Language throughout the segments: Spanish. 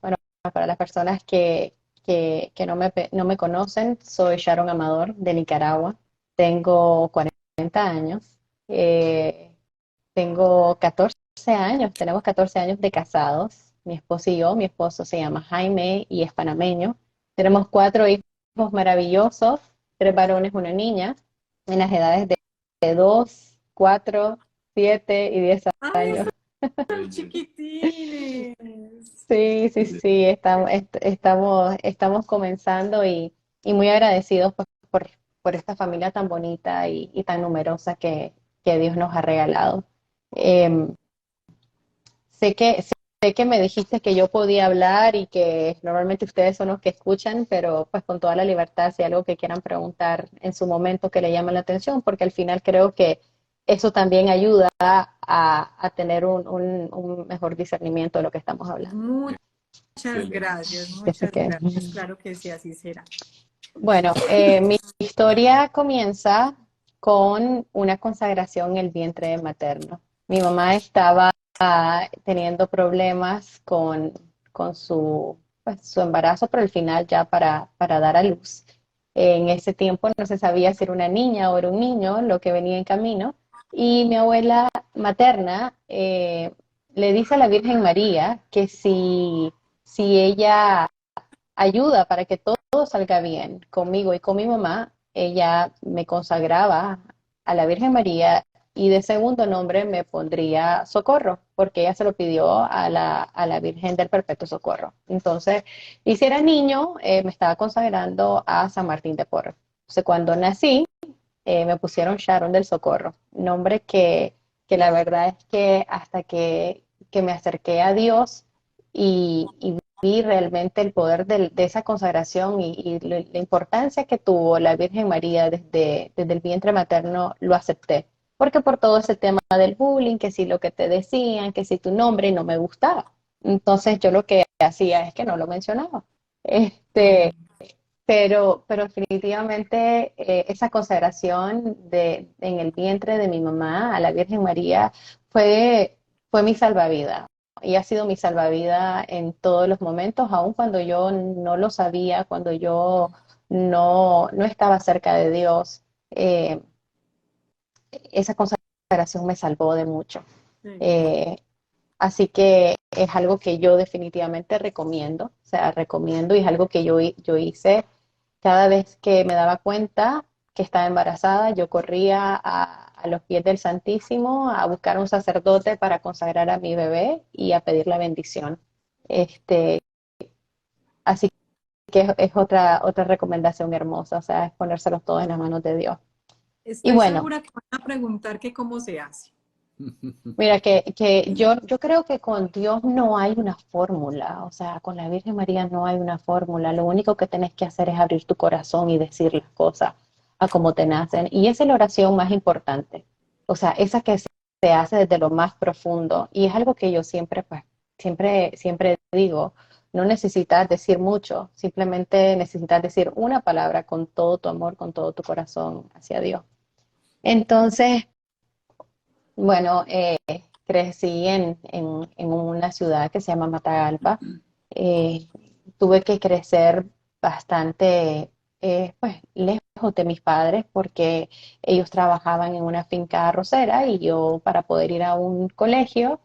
Bueno, para las personas que no me conocen, soy Sharon Amador de Nicaragua. Tengo 40 años. Eh, Tengo 14 años, tenemos 14 años de casados, mi esposo y yo. Mi esposo se llama Jaime y es panameño. Tenemos cuatro hijos maravillosos, tres varones, una niña, en las edades de 2, 4, 7 y 10 Ay, años. están chiquitines. Sí, estamos comenzando y muy agradecidos pues, por esta familia tan bonita y tan numerosa que Dios nos ha regalado. Em, sé que me dijiste que yo podía hablar y que normalmente ustedes son los que escuchan, pero pues con toda la libertad, si hay algo que quieran preguntar en su momento que le llame la atención, porque al final creo que eso también ayuda a tener un mejor discernimiento de lo que estamos hablando. Así muchas que, gracias. Claro que sí, así será. bueno, mi historia comienza con una consagración en el vientre materno. Mi mamá estaba teniendo problemas con pues, su embarazo, pero al final ya para dar a luz. En ese tiempo no se sabía si era una niña o era un niño lo que venía en camino. Y mi abuela materna le dice a la Virgen María que si ella ayuda para que todo salga bien conmigo y con mi mamá, ella me consagraba a la Virgen María y de segundo nombre me pondría Socorro, porque ella se lo pidió a la Virgen del Perpetuo Socorro. Entonces, y si era niño, me estaba consagrando a San Martín de Porres. Entonces, cuando nací, me pusieron Sharon del Socorro, nombre que la verdad es que hasta que me acerqué a Dios y vi realmente el poder de esa consagración y la importancia que tuvo la Virgen María desde el vientre materno, lo acepté. Porque por todo ese tema del bullying, que si lo que te decían, que si tu nombre no me gustaba. Entonces yo lo que hacía es que no lo mencionaba. Este, Mm. pero definitivamente esa consagración en el vientre de mi mamá a la Virgen María fue mi salvavidas. Y ha sido mi salvavidas en todos los momentos, aun cuando yo no lo sabía, cuando yo no estaba cerca de Dios. Esa consagración me salvó de mucho. Sí. Eh, Así que es algo que yo definitivamente recomiendo, o sea, recomiendo y es algo que yo hice cada vez que me daba cuenta que estaba embarazada, yo corría a los pies del Santísimo a buscar un sacerdote para consagrar a mi bebé y a pedir la bendición. Este, Así que es otra recomendación hermosa, o sea, es ponérselos todos en las manos de Dios. Y Estoy bueno, segura que van a preguntar que cómo se hace. mira, que yo creo que con Dios no hay una fórmula, o sea, con la Virgen María no hay una fórmula. Lo único que tenés que hacer es abrir tu corazón y decir las cosas a como te nacen. Y esa es la oración más importante, o sea, esa que se hace desde lo más profundo. Y es algo que yo siempre, pues, siempre digo, no necesitas decir mucho, simplemente necesitas decir una palabra con todo tu amor, con todo tu corazón hacia Dios. Entonces, bueno, crecí en una ciudad que se llama Matagalpa. Eh, Tuve que crecer bastante, pues, lejos de mis padres porque ellos trabajaban en una finca arrocera y yo para poder ir a un colegio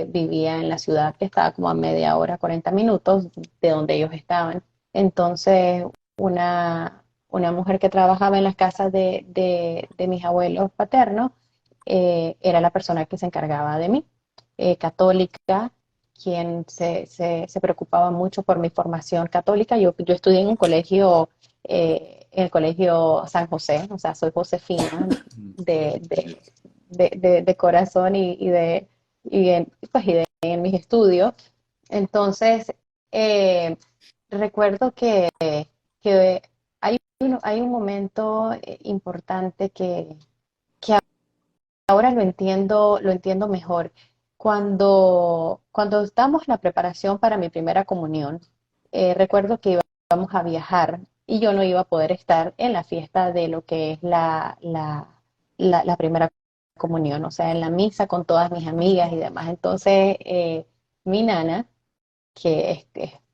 vivía en la ciudad que estaba como a media hora, 40 minutos de donde ellos estaban. Entonces, una mujer que trabajaba en las casas de mis abuelos paternos, era la persona que se encargaba de mí, católica, quien se preocupaba mucho por mi formación católica. Yo estudié en el colegio San José, o sea, soy josefina de, de, de corazón y en mis estudios. Entonces, eh, recuerdo que hay un momento importante que ahora lo entiendo mejor. Cuando estamos en la preparación para mi primera comunión, recuerdo que íbamos a viajar y yo no iba a poder estar en la fiesta de lo que es la primera comunión, o sea, en la misa con todas mis amigas y demás. Entonces, mi nana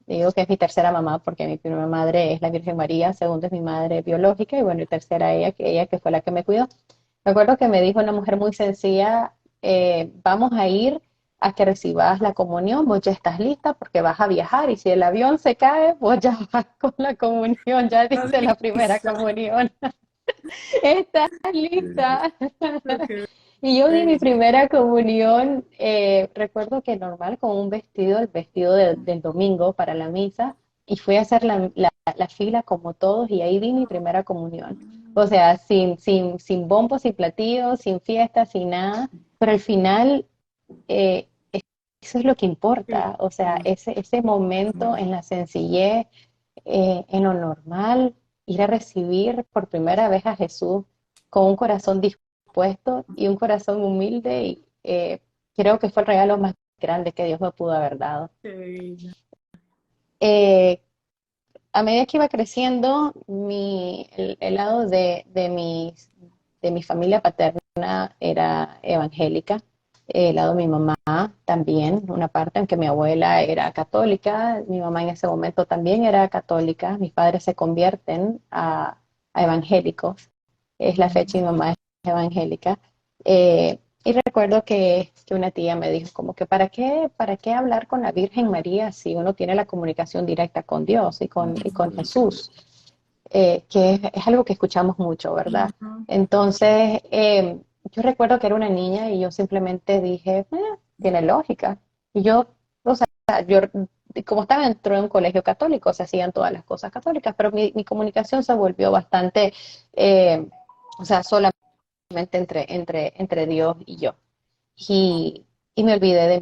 digo que es mi tercera mamá, porque mi primera madre es la Virgen María, segunda es mi madre biológica, y bueno, y tercera ella que fue la que me cuidó. Me acuerdo que me dijo una mujer muy sencilla, vamos a ir a que recibas la comunión, vos ya estás lista porque vas a viajar y si el avión se cae, vos ya vas con la comunión, ya ¿Estás diste la primera lista? comunión, estás Sí, lista. qué Y yo di mi bella. primera comunión, recuerdo que normal, con un vestido, el vestido del domingo para la misa, y fui a hacer la fila como todos y ahí di mi primera comunión. O sea, sin bombos y platillos, sin fiestas, sin nada, pero al final eh, eso es lo que Sí, importa. O sea, sí. ese momento en la sencillez, en lo normal, ir a recibir por primera vez a Jesús con un corazón dispuesto y un corazón humilde, y creo que fue el regalo más grande que Dios me pudo haber dado. Qué bella. Eh, a medida que iba creciendo, el lado de mi familia paterna era evangélica, el lado de mi mamá también, una parte, aunque mi abuela era católica, mi mamá en ese momento también era católica, mis padres se convierten a evangélicos, es la fecha y mi mamá es evangélica. Y recuerdo que una tía me dijo como que ¿para qué hablar con la Virgen María si uno tiene la comunicación directa con Dios y con Jesús? Es algo que escuchamos mucho, ¿verdad? Ujú. Entonces, yo recuerdo que era una niña y yo simplemente dije, tiene lógica. Y o sea, yo, como estaba dentro de un colegio católico, se hacían todas las cosas católicas, pero mi comunicación se volvió bastante, eh, o sea, solamente entre Dios y yo. Y, y me olvidé de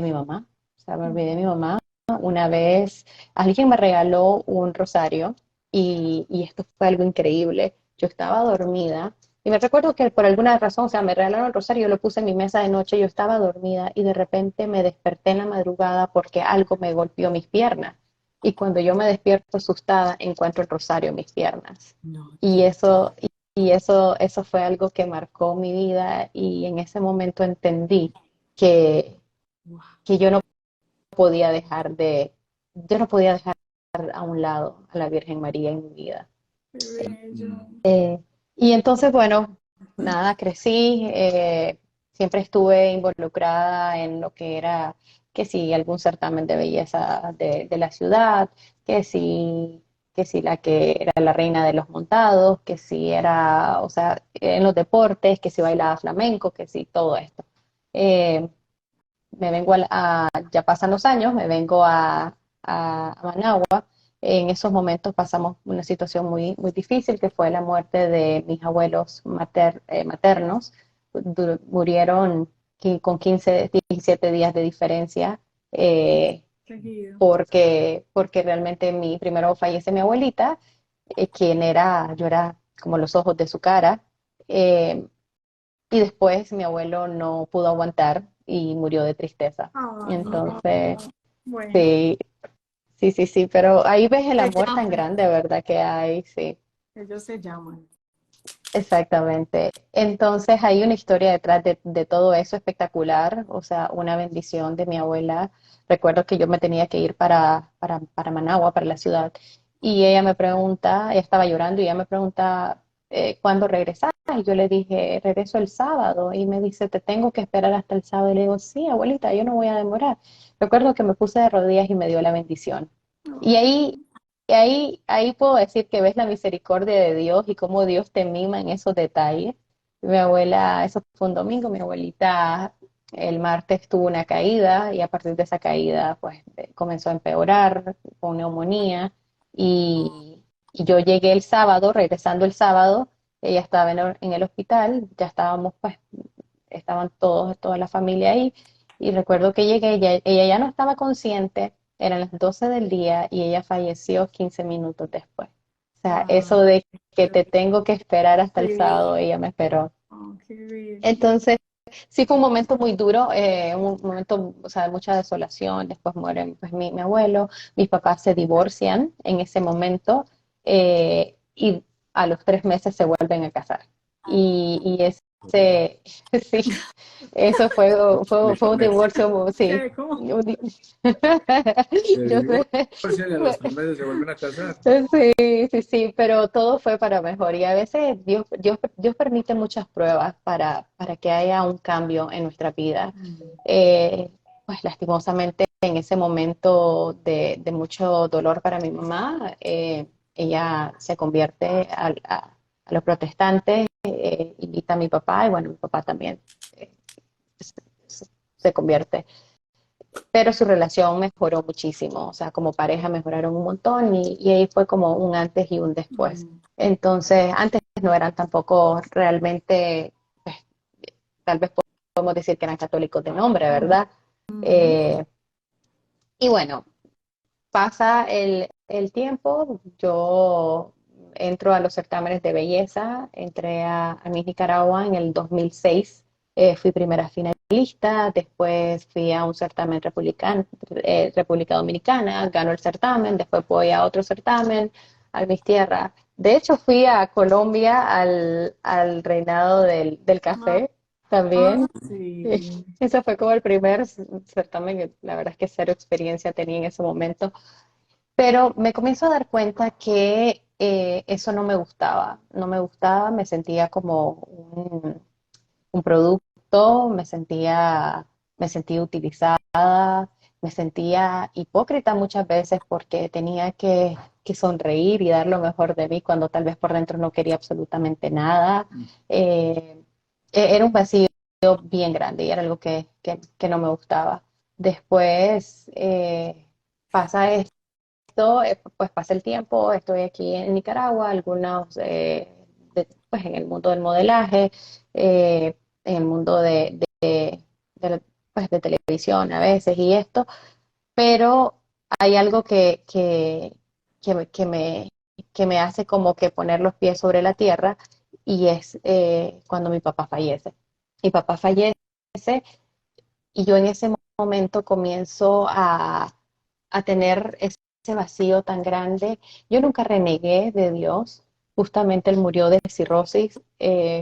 mi mamá. O sea, me olvidé de mi mamá. Una vez alguien me regaló un rosario y esto fue algo increíble. Yo estaba dormida y me recuerdo que por alguna razón, o sea, me regalaron el rosario, yo lo puse en mi mesa de noche, yo estaba dormida y de repente me desperté en la madrugada porque algo me golpeó mis piernas. Y cuando yo me despierto asustada, encuentro el rosario en mis piernas. No Y te eso, eso fue algo que marcó mi vida y en ese momento entendí que, wow, que yo no podía yo no podía dejar a un lado a la Virgen María en mi vida. qué bello. Y entonces, bueno, nada, crecí, siempre estuve involucrada en lo que era, que si algún certamen de belleza de la ciudad, que si la que era la reina de los montados, que si era, o sea, en los deportes, que si bailaba flamenco, que si todo esto. Eh, Me vengo ya pasan los años, me vengo a Managua. En esos momentos pasamos una situación muy difícil, que fue la muerte de mis abuelos maternos. Murieron con 15, 17 días de diferencia, eh, Seguido. porque realmente primero fallece mi abuelita, yo era como los ojos de su cara, eh, y después mi abuelo no pudo aguantar y murió de tristeza. Ay, no. Entonces, Bueno, sí, sí, pero ahí ves el se amor tan llaman. grande, ¿verdad? Que hay, sí, Ellos se llaman. exactamente. Entonces hay una historia detrás de todo eso espectacular, o sea, una bendición de mi abuela. Recuerdo que yo me tenía que ir para Managua, para la ciudad, y ella me pregunta, ella estaba llorando y ella me pregunta, ¿cuándo regresas? Y yo le dije, regreso el sábado, y me dice, te tengo que esperar hasta el sábado. Y le digo, sí, abuelita, yo no voy a demorar. Recuerdo que me puse de rodillas y me dio la bendición. Y No. ahí puedo decir que ves la misericordia de Dios y cómo Dios te mima en esos detalles. Mi abuela, eso fue un domingo, mi abuelita el martes tuvo una caída y a partir de esa caída pues comenzó a empeorar con neumonía, y yo llegué el sábado, regresando el sábado, ella estaba en el hospital, ya estábamos pues, estaban toda la familia ahí, y recuerdo que llegué, ella ya no estaba consciente, eran las 12 del día y ella falleció 15 minutos después. O sea, eso Ah, de que te tengo que esperar hasta el sábado, sí. ella me esperó. Oh, qué bello. Entonces, sí fue un momento muy duro, un momento, o sea, de mucha desolación. Después muere pues, mi abuelo, mis papás se divorcian en ese momento, y a los 3 meses se vuelven a casar. Y Sí, sí, eso fue un Explícame. divorcio, sí. ¿Qué? ¿Cómo? Se Yo divorcian y a los sé. 3 meses se vuelven a casar. Sí, sí, sí, pero todo fue para mejor y a veces Dios permite muchas pruebas para que haya un cambio en nuestra vida. Mm. Pues lastimosamente en ese momento de mucho dolor para mi mamá, ella se convierte a los protestantes, invita a mi papá y bueno, mi papá también eh, se convierte, pero su relación mejoró muchísimo, o sea, como pareja mejoraron un montón y ahí fue como un antes y un después. Mm. Entonces, antes no eran tampoco realmente, pues, tal vez podemos decir que eran católicos de nombre, ¿verdad? Ujú. Eh, y bueno, pasa el tiempo, yo entro a los certámenes de belleza, entré a Miss Nicaragua en el 2006, fui primera finalista, después fui a un certamen republicano, República Dominicana, gano el certamen, después voy a otro certamen, al Miss Tierra. De hecho, fui a Colombia al reinado del Ah, café también. Sí, sí. ese fue como el primer certamen, que la verdad es que cero experiencia tenía en ese momento, pero me comienzo a dar cuenta que eso no me gustaba, no me gustaba, me sentía como un producto, me sentía utilizada, me sentía hipócrita muchas veces porque tenía que sonreír y dar lo mejor de mí cuando tal vez por dentro no quería absolutamente nada. Eh, Era un vacío bien grande y era algo que no me gustaba. Después pasa esto, pues pasa el tiempo, estoy aquí en Nicaragua, algunos pues en el mundo del modelaje, en el mundo de, pues de televisión a veces y esto, pero hay algo que me, que me hace como que poner los pies sobre la tierra y es cuando mi papá fallece. Mi papá fallece y yo en ese momento comienzo a tener ese vacío tan grande. Yo nunca renegué de Dios. Justamente él murió de cirrosis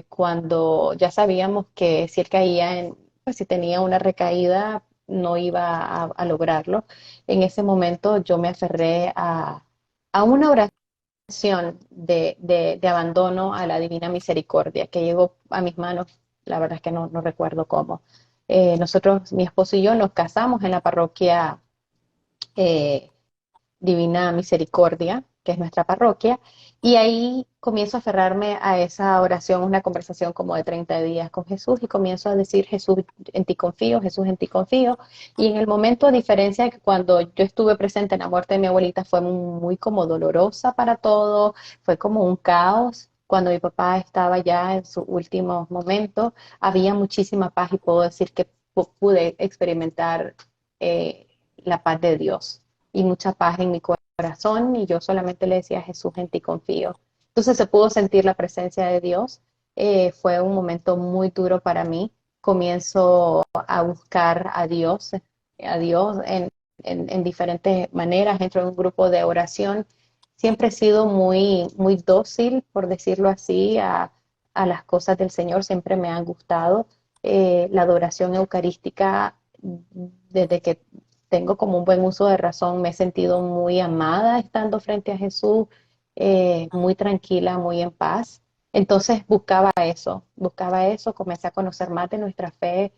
cuando ya sabíamos que si él caía pues si tenía una recaída, no iba a lograrlo. En ese momento yo me aferré a una oración de abandono a la divina misericordia que llegó a mis manos. La verdad es que no recuerdo cómo. Nosotros, mi esposo y yo, nos casamos en la parroquia eh, Divina Misericordia, que es nuestra parroquia, y ahí comienzo a aferrarme a esa oración, una conversación como de 30 días con Jesús, y comienzo a decir, Jesús, en ti confío, Jesús, en ti confío, y en el momento, a diferencia de que cuando yo estuve presente en la muerte de mi abuelita, fue muy como dolorosa para todo, fue como un caos. Cuando mi papá estaba ya en sus últimos momentos, había muchísima paz y puedo decir que pude experimentar la paz de Dios y mucha paz en mi corazón y yo solamente le decía a Jesús, en ti confío. Entonces se pudo sentir la presencia de Dios. Fue un momento muy duro para mí. Comienzo a buscar a Dios en diferentes maneras, dentro de un grupo de oración. Siempre he sido muy dócil, por decirlo así, a las cosas del Señor, siempre me han gustado. La adoración eucarística, desde que tengo como un buen uso de razón, me he sentido muy amada estando frente a Jesús, muy tranquila, muy en paz. Entonces buscaba eso, comencé a conocer más de nuestra fe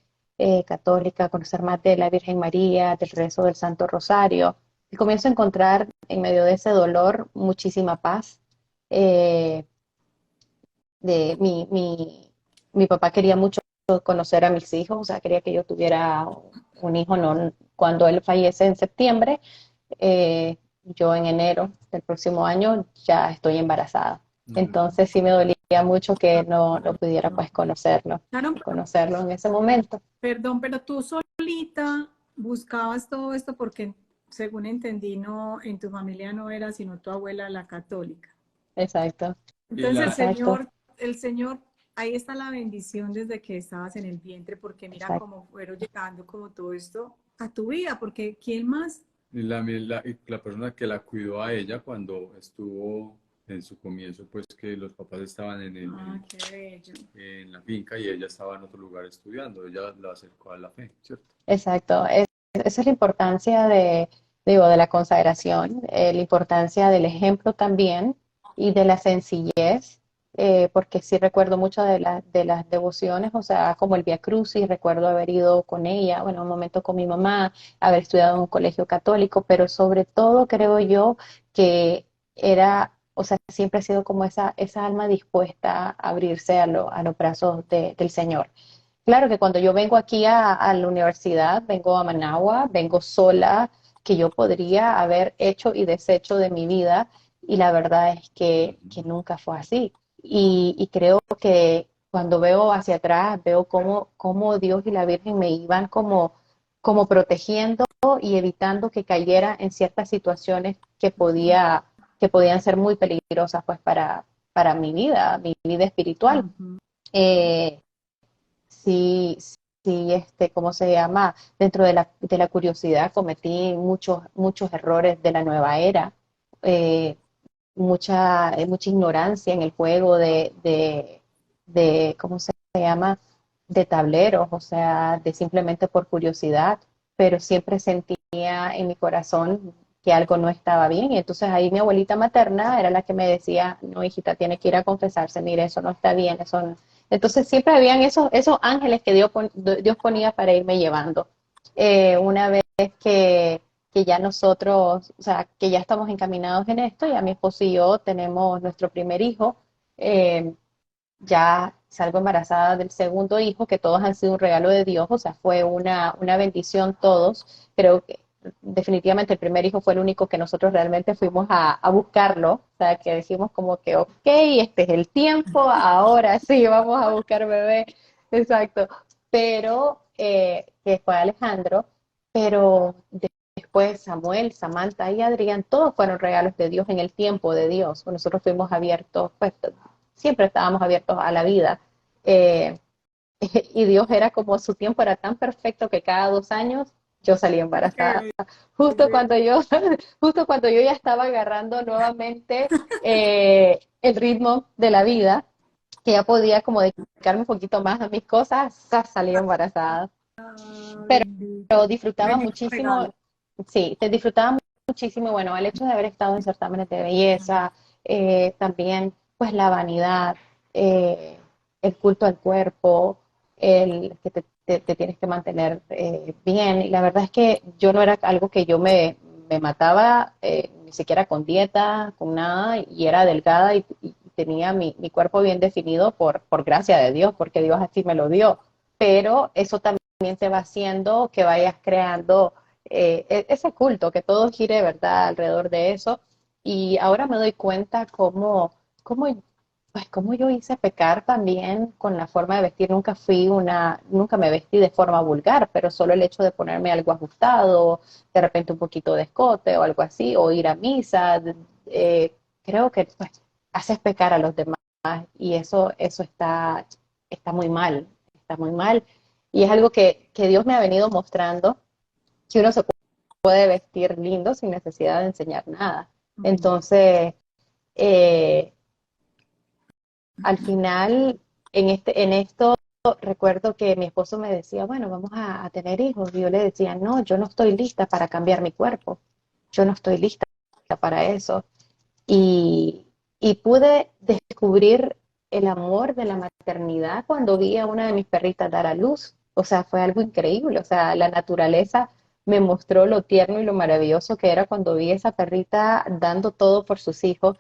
católica, a conocer más de la Virgen María, del rezo del Santo Rosario, y comienzo a encontrar en medio de ese dolor muchísima paz. Eh, de mi papá quería mucho conocer a mis hijos, o sea, quería que yo tuviera un hijo, no, cuando él fallece en septiembre, yo en enero del próximo año ya estoy embarazada. Entonces sí me dolía mucho que no pudiera pues Claro, conocerlo en ese momento. perdón, pero tú solita buscabas todo esto porque, según entendí, no, en tu familia no era sino tu abuela la católica. Exacto, Y Entonces la, exacto, El Señor, ahí está la bendición desde que estabas en el vientre, porque mira exacto. cómo fueron llegando como todo esto a tu vida, porque ¿quién más? y la persona que la cuidó a ella cuando estuvo en su comienzo, pues que los papás estaban Ah, qué bello. en la finca y ella estaba en otro lugar estudiando. Ella la acercó a la fe, ¿cierto? Exacto. Esa es la importancia de, digo, de la consagración, la importancia del ejemplo también y de la sencillez, porque sí recuerdo mucho de las devociones, o sea, como el Vía Crucis, recuerdo haber ido con ella, bueno, un momento con mi mamá, haber estudiado en un colegio católico, pero sobre todo creo yo que era, o sea, siempre ha sido como esa alma dispuesta a abrirse a los brazos del Señor. Claro que cuando yo vengo aquí a la universidad, vengo a Managua, vengo sola, que yo podría haber hecho y deshecho de mi vida, y la verdad es que Ujú. nunca fue así. Y creo que cuando veo hacia atrás, veo cómo Dios y la Virgen me iban como protegiendo y evitando que cayera en ciertas situaciones que podían ser muy peligrosas pues para mi vida espiritual. Ujú. Eh, sí, sí, ¿cómo se llama? Dentro de la curiosidad cometí muchos errores de la nueva era, eh, mucha ignorancia en el juego ¿cómo se llama? De tableros, o sea, de simplemente por curiosidad, pero siempre sentía en mi corazón que algo no estaba bien. Y entonces ahí mi abuelita materna era la que me decía, no, hijita, tiene que ir a confesarse, mire, eso no está bien, eso no. Entonces siempre habían esos ángeles que Dios ponía para irme llevando. Una vez que ya nosotros, o sea, que ya estamos encaminados en esto, ya mi esposo y yo tenemos nuestro primer hijo, eh, ya salgo embarazada del segundo hijo, que todos han sido un regalo de Dios, o sea, fue una bendición todos, pero definitivamente el primer hijo fue el único que nosotros realmente fuimos a buscarlo, o sea, que decimos como que, ok, este es el tiempo, ahora sí, vamos a buscar bebé, exacto, pero que fue Alejandro, pero después Samuel, Samantha y Adrián, todos fueron regalos de Dios en el tiempo de Dios. Nosotros fuimos abiertos, pues siempre estábamos abiertos a la vida. Eh, y Dios era como su tiempo era tan perfecto que cada 2 años yo salí embarazada. Qué Justo bello. cuando yo, justo cuando yo ya estaba agarrando nuevamente el ritmo de la vida, que ya podía como dedicarme un poquito más a mis cosas, salí embarazada. Ah, Pero bendito. disfrutaba Bendito muchísimo, regalo. sí, te disfrutaba muchísimo, bueno, el hecho de haber estado en certámenes de belleza, también pues la vanidad, eh, el culto al cuerpo, el que te tienes que mantener bien. Y la verdad es que yo no era algo que yo me mataba, ni siquiera con dieta, con nada, y era delgada y tenía mi cuerpo bien definido por gracia de Dios, porque Dios así me lo dio. Pero eso también te va haciendo que vayas creando ese culto, que todo gire, ¿verdad?, alrededor de eso. Y ahora me doy cuenta cómo, pues, cómo yo hice pecar también con la forma de vestir. Nunca me vestí de forma vulgar, pero solo el hecho de ponerme algo ajustado, de repente un poquito de escote o algo así, o ir a misa, creo que pues, haces pecar a los demás y eso está muy mal, está muy mal. Y es algo que Dios me ha venido mostrando, que uno se puede vestir lindo sin necesidad de enseñar nada. Ujú. Entonces, eh, al final, en esto, recuerdo que mi esposo me decía, bueno, vamos a tener hijos. Y yo le decía, no, yo no estoy lista para cambiar mi cuerpo. Yo no estoy lista para eso. Y, y pude descubrir el amor de la maternidad cuando vi a una de mis perritas dar a luz. O sea, fue algo increíble. O sea, la naturaleza me mostró lo tierno y lo maravilloso que era cuando vi a esa perrita dando todo por sus hijos.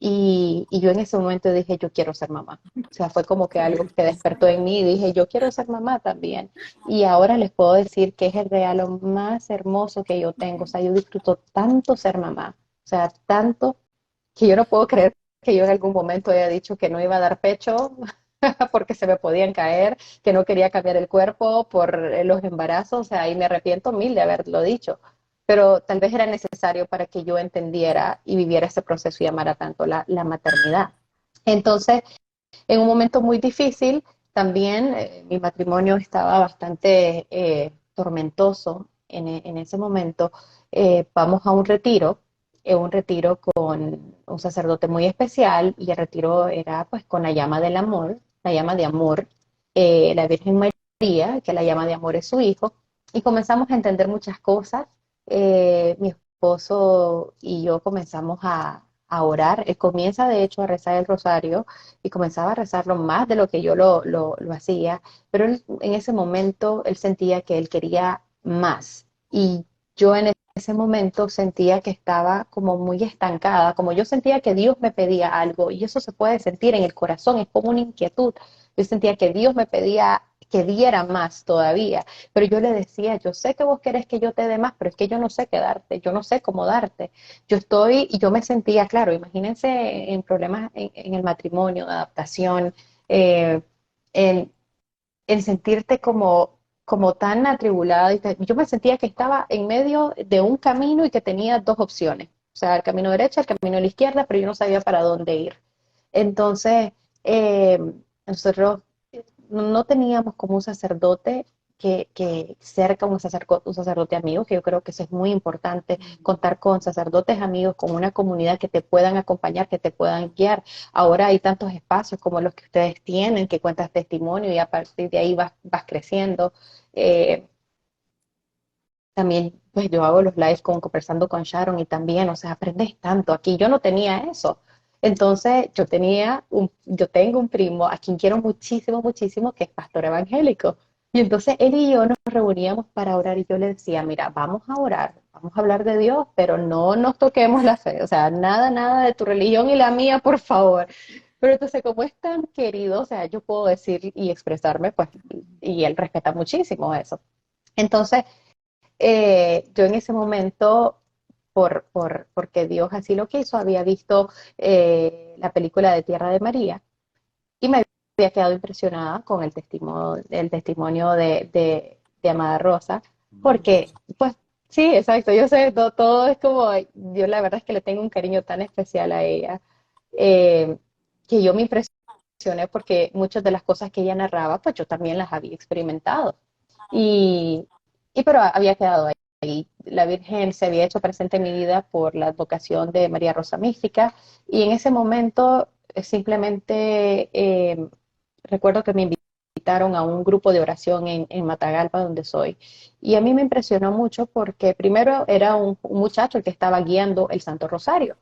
Y yo en ese momento dije, yo quiero ser mamá. O sea, fue como que Qué algo que belleza. despertó en mí y dije, yo quiero ser mamá también. Y ahora les puedo decir que es el regalo más hermoso que yo tengo. O sea, yo disfruto tanto ser mamá. O sea, tanto que yo no puedo creer que yo en algún momento haya dicho que no iba a dar pecho porque se me podían caer, que no quería cambiar el cuerpo por los embarazos, o sea, y me arrepiento mil de haberlo dicho, pero tal vez era necesario para que yo entendiera y viviera ese proceso y amara tanto la maternidad. Entonces, en un momento muy difícil, también mi matrimonio estaba bastante tormentoso en ese momento. Vamos a un retiro un sacerdote muy especial y el retiro era pues con la llama del amor, la llama de amor, la Virgen María, que la llama de amor es su hijo, y comenzamos a entender muchas cosas. Mi esposo y yo comenzamos a orar. Él comienza de hecho a rezar el rosario y comenzaba a rezarlo más de lo que yo lo hacía, pero en ese momento él sentía que él quería más. Y yo en ese momento sentía que estaba como muy estancada, como yo sentía que Dios me pedía algo, y eso se puede sentir en el corazón, es como una inquietud. Yo sentía que Dios me pedía que diera más todavía, pero yo le decía, yo sé que vos querés que yo te dé más, pero es que yo no sé qué darte, yo no sé cómo darte. Y yo me sentía, claro, imagínense en problemas en el matrimonio, de adaptación, eh, en, en sentirte como tan atribulada. Yo me sentía que estaba en medio de un camino y que tenía dos opciones, o sea, el camino derecho, el camino de la izquierda, pero yo no sabía para dónde ir. Entonces, eh, nosotros no teníamos como un sacerdote que cerca, un sacerdote amigo, que yo creo que eso es muy importante, contar con sacerdotes amigos, con una comunidad que te puedan acompañar, que te puedan guiar. Ahora hay tantos espacios como los que ustedes tienen, que cuentas testimonio y a partir de ahí vas creciendo. Eh, También, pues yo hago los lives como conversando con Sharon y también, o sea, aprendes tanto. Aquí yo no tenía eso. Entonces, yo tengo un primo a quien quiero muchísimo, muchísimo, que es pastor evangélico. Y entonces él y yo nos reuníamos para orar y yo le decía, mira, vamos a orar, vamos a hablar de Dios, pero no nos toquemos la fe. O sea, nada, nada de tu religión y la mía, por favor. Pero entonces, como es tan querido, o sea, yo puedo decir y expresarme, pues, y él respeta muchísimo eso. Entonces, yo en ese momento, porque Dios así lo quiso, había visto la película de Tierra de María y me había quedado impresionada con el testimonio de Amada Rosa, porque, pues, sí, exacto, yo sé, todo es como, yo la verdad es que le tengo un cariño tan especial a ella, eh, que yo me impresioné porque muchas de las cosas que ella narraba, pues yo también las había experimentado. Y, pero había quedado ahí. La Virgen se había hecho presente en mi vida por la advocación de María Rosa Mística y en ese momento simplemente recuerdo que me invitaron a un grupo de oración en Matagalpa, donde soy. Y a mí me impresionó mucho porque primero era un muchacho el que estaba guiando el Santo Rosario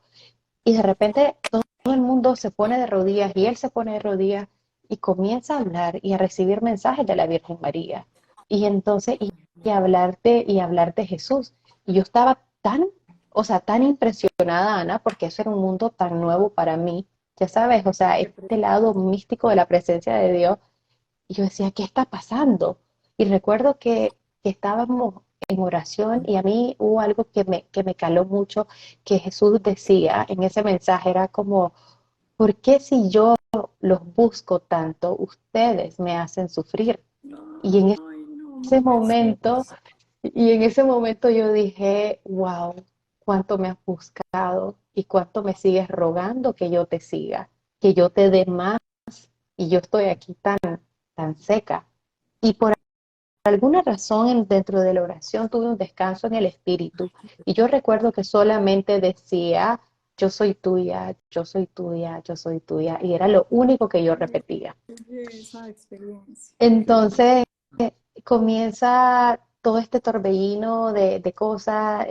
y de repente todo el mundo se pone de rodillas y él se pone de rodillas y comienza a hablar y a recibir mensajes de la Virgen María. Y entonces, y hablar de Jesús. Y yo estaba tan, o sea, tan impresionada, Ana, porque eso era un mundo tan nuevo para mí. Ya sabes, o sea, este lado místico de la presencia de Dios. Y yo decía, ¿qué está pasando? Y recuerdo que estábamos en oración y a mí hubo algo que me caló mucho, que Jesús decía en ese mensaje, era como, ¿por qué si yo los busco tanto, ustedes me hacen sufrir? Y en Ay, no, ese mamá. momento, y en ese momento yo dije, wow, cuánto me has buscado y cuánto me sigues rogando que yo te siga, que yo te dé más y yo estoy aquí tan seca. Y por alguna razón dentro de la oración tuve un descanso en el espíritu. Y yo recuerdo que solamente decía, yo soy tuya, yo soy tuya, yo soy tuya. Y era lo único que yo repetía. Esa experiencia. Qué bonito. Entonces comienza todo este torbellino de cosas.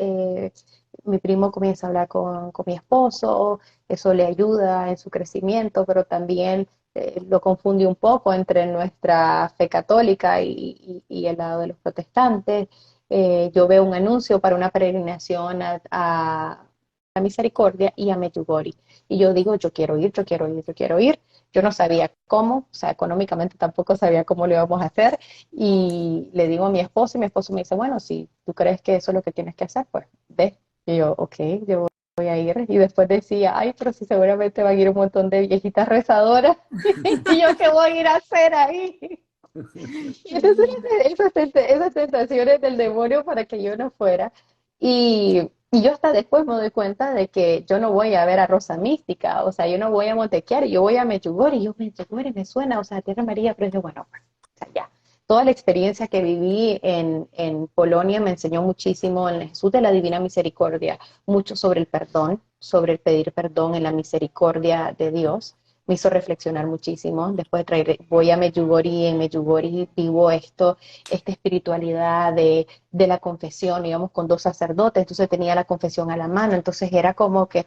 Mi primo comienza a hablar con mi esposo, eso le ayuda en su crecimiento, pero también lo confunde un poco entre nuestra fe católica y el lado de los protestantes. Yo veo un anuncio para una peregrinación a Misericordia y a Medjugorje. Y yo digo, yo quiero ir, yo quiero ir, yo quiero ir. Yo no sabía cómo, o sea, económicamente tampoco sabía cómo lo íbamos a hacer. Y le digo a mi esposo y mi esposo me dice, bueno, si tú crees que eso es lo que tienes que hacer, pues ve. Y yo, ok, yo voy a ir. Y después decía, ay, pero si seguramente van a ir un montón de viejitas rezadoras. ¿Y yo qué voy a ir a hacer ahí? Y Qué entonces lindo. esas tentaciones del demonio para que yo no fuera. Y yo hasta después me doy cuenta de que yo no voy a ver a Rosa Mística, o sea, yo no voy a Montequiari, yo voy a Medjugorje, y yo Medjugorje me suena, o sea, Tierra María, pero yo, bueno, pues, o sea, ya. toda la experiencia que viví en Polonia me enseñó muchísimo en Jesús de la Divina Misericordia, mucho sobre el perdón, sobre el pedir perdón en la misericordia de Dios. Me hizo reflexionar muchísimo. Después voy a Medjugorje y en Medjugorje vivo esta espiritualidad de la confesión, íbamos con dos sacerdotes, entonces tenía la confesión a la mano, entonces era como que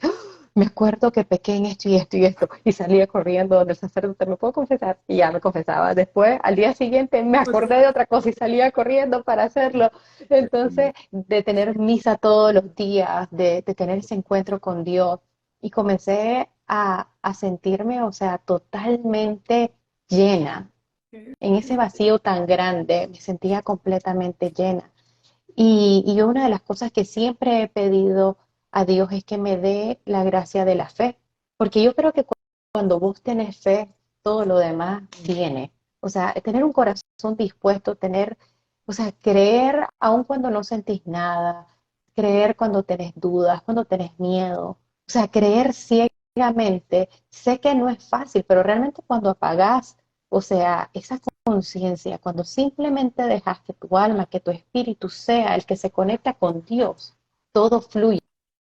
me acuerdo que pequé en esto y esto y esto, y salía corriendo donde el sacerdote, ¿me puedo confesar? Y ya me confesaba. Después, al día siguiente, me acordé de otra cosa y salía corriendo para hacerlo. Entonces, de tener misa todos los días, de tener ese encuentro con Dios, y comencé a sentirme, o sea, totalmente llena. En ese vacío tan grande, me sentía completamente llena. Y una de las cosas que siempre he pedido a Dios es que me dé la gracia de la fe, porque yo creo que cuando vos tenés fe, todo lo demás viene. O sea, tener un corazón dispuesto, o sea, creer aun cuando no sentís nada, creer cuando tenés dudas, cuando tenés miedo, o sea, creer ciegamente. Sé que no es fácil, pero realmente cuando apagás, o sea, esa conciencia, cuando simplemente dejas que tu alma, que tu espíritu sea el que se conecta con Dios, todo fluye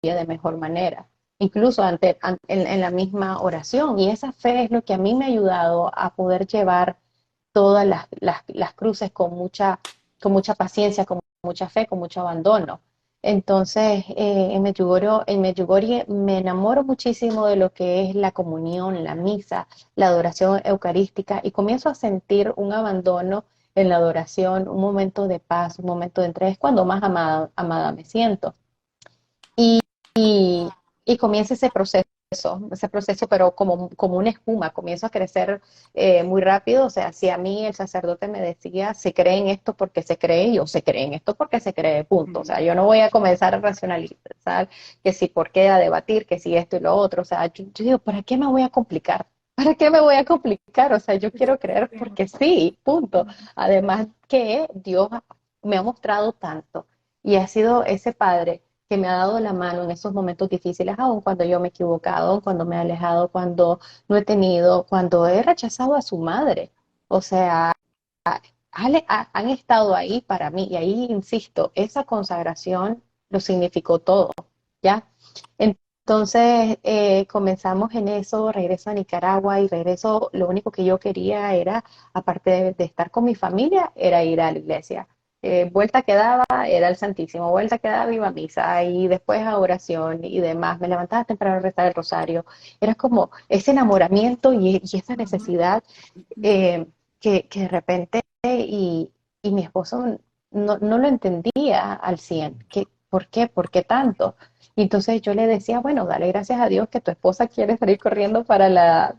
de mejor manera, incluso en la misma oración. Y esa fe es lo que a mí me ha ayudado a poder llevar todas las cruces con mucha paciencia, con mucha fe, con mucho abandono. Entonces, en Medjugorje me enamoro muchísimo de lo que es la comunión, la misa, la adoración eucarística, y comienzo a sentir un abandono en la adoración, un momento de paz, un momento de entrega. Es cuando más amada me siento. Y, y comienza ese proceso, pero como una espuma, comienzo a crecer muy rápido. O sea, si a mí el sacerdote me decía, se cree en esto porque se cree, yo se cree en esto porque se cree, punto. O sea, yo no voy a comenzar a racionalizar que si por qué, a debatir, que si esto y lo otro. O sea, yo digo, ¿para qué me voy a complicar? ¿Para qué me voy a complicar? O sea, yo quiero creer porque sí, punto. Además que Dios me ha mostrado tanto y ha sido ese padre que me ha dado la mano en esos momentos difíciles, aun cuando yo me he equivocado, cuando me he alejado, cuando no he tenido, cuando he rechazado a su madre. O sea, han estado ahí para mí, y ahí insisto, esa consagración lo significó todo, ¿ya? Entonces comenzamos en eso, regreso a Nicaragua y regreso, lo único que yo quería era, aparte de estar con mi familia, era ir a la iglesia. Vuelta que daba era el Santísimo, vuelta que daba iba a misa y después a oración y demás. Me levantaba temprano a rezar el rosario. Era como ese enamoramiento y esa necesidad eh, que de repente y mi esposo no lo entendía al 100. ¿Por qué? ¿Por qué tanto? Y entonces yo le decía, bueno, dale gracias a Dios que tu esposa quiere salir corriendo para la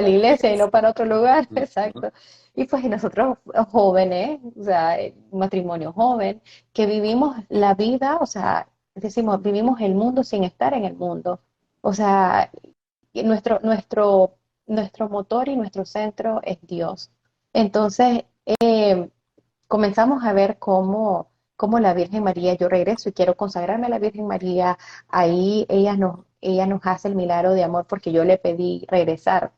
iglesia y no para otro lugar. Exacto. Y pues y nosotros jóvenes, o sea, un matrimonio joven, que vivimos la vida, o sea, decimos, vivimos el mundo sin estar en el mundo. O sea, y nuestro motor y nuestro centro es Dios. Entonces, comenzamos a ver cómo la Virgen María, yo regreso y quiero consagrarme a la Virgen María, ahí ella nos hace el milagro de amor porque yo le pedí regresar.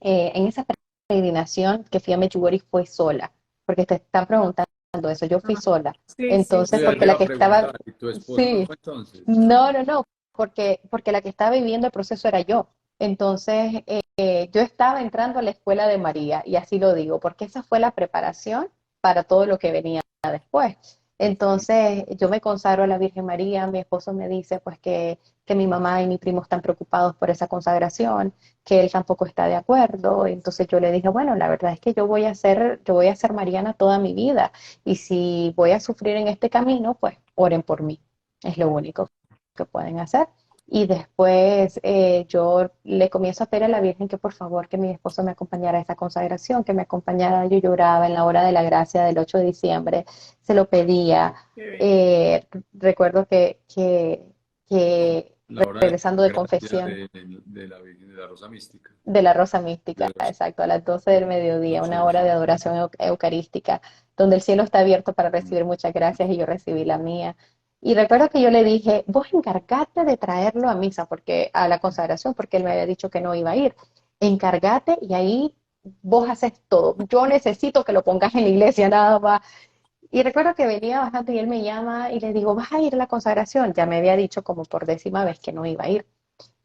En esa peregrinación que fui a Medjugorje fue sola, porque te están preguntando eso, yo fui sola. Sí, sí, Entonces, Yo ya sí. le porque iba la a que estaba, preguntar, ¿y tu esposo no sí, fue entonces? no, porque la que estaba viviendo el proceso era yo. Entonces, yo estaba entrando a la escuela de María, y así lo digo, porque esa fue la preparación para todo lo que venía después. Entonces, yo me consagro a la Virgen María, mi esposo me dice pues que mi mamá y mi primo están preocupados por esa consagración, que él tampoco está de acuerdo. Entonces yo le dije, bueno, la verdad es que yo voy a ser mariana toda mi vida, y si voy a sufrir en este camino, pues oren por mí. Es lo único que pueden hacer. Y después yo le comienzo a pedir a la Virgen que por favor que mi esposo me acompañara a esa consagración, que me acompañara. Yo lloraba en la hora de la gracia del 8 de diciembre, se lo pedía. Qué bello. Recuerdo que La hora de regresando de la gracia confesión de la Virgen de la Rosa Mística. de la Rosa De Mística, los exacto, a las 12 del mediodía, una hora de noches. adoración eucarística, donde el cielo está abierto para recibir muchas gracias, y yo recibí la mía. Y recuerdo que yo le dije, vos encargate de traerlo a misa, a la consagración, porque él me había dicho que no iba a ir. Encargate, y ahí vos haces todo, yo necesito que lo pongas en la iglesia nada más. Y recuerdo que venía bajando y él me llama y le digo, ¿vas a ir a la consagración? Ya me había dicho como por 10ª vez que no iba a ir.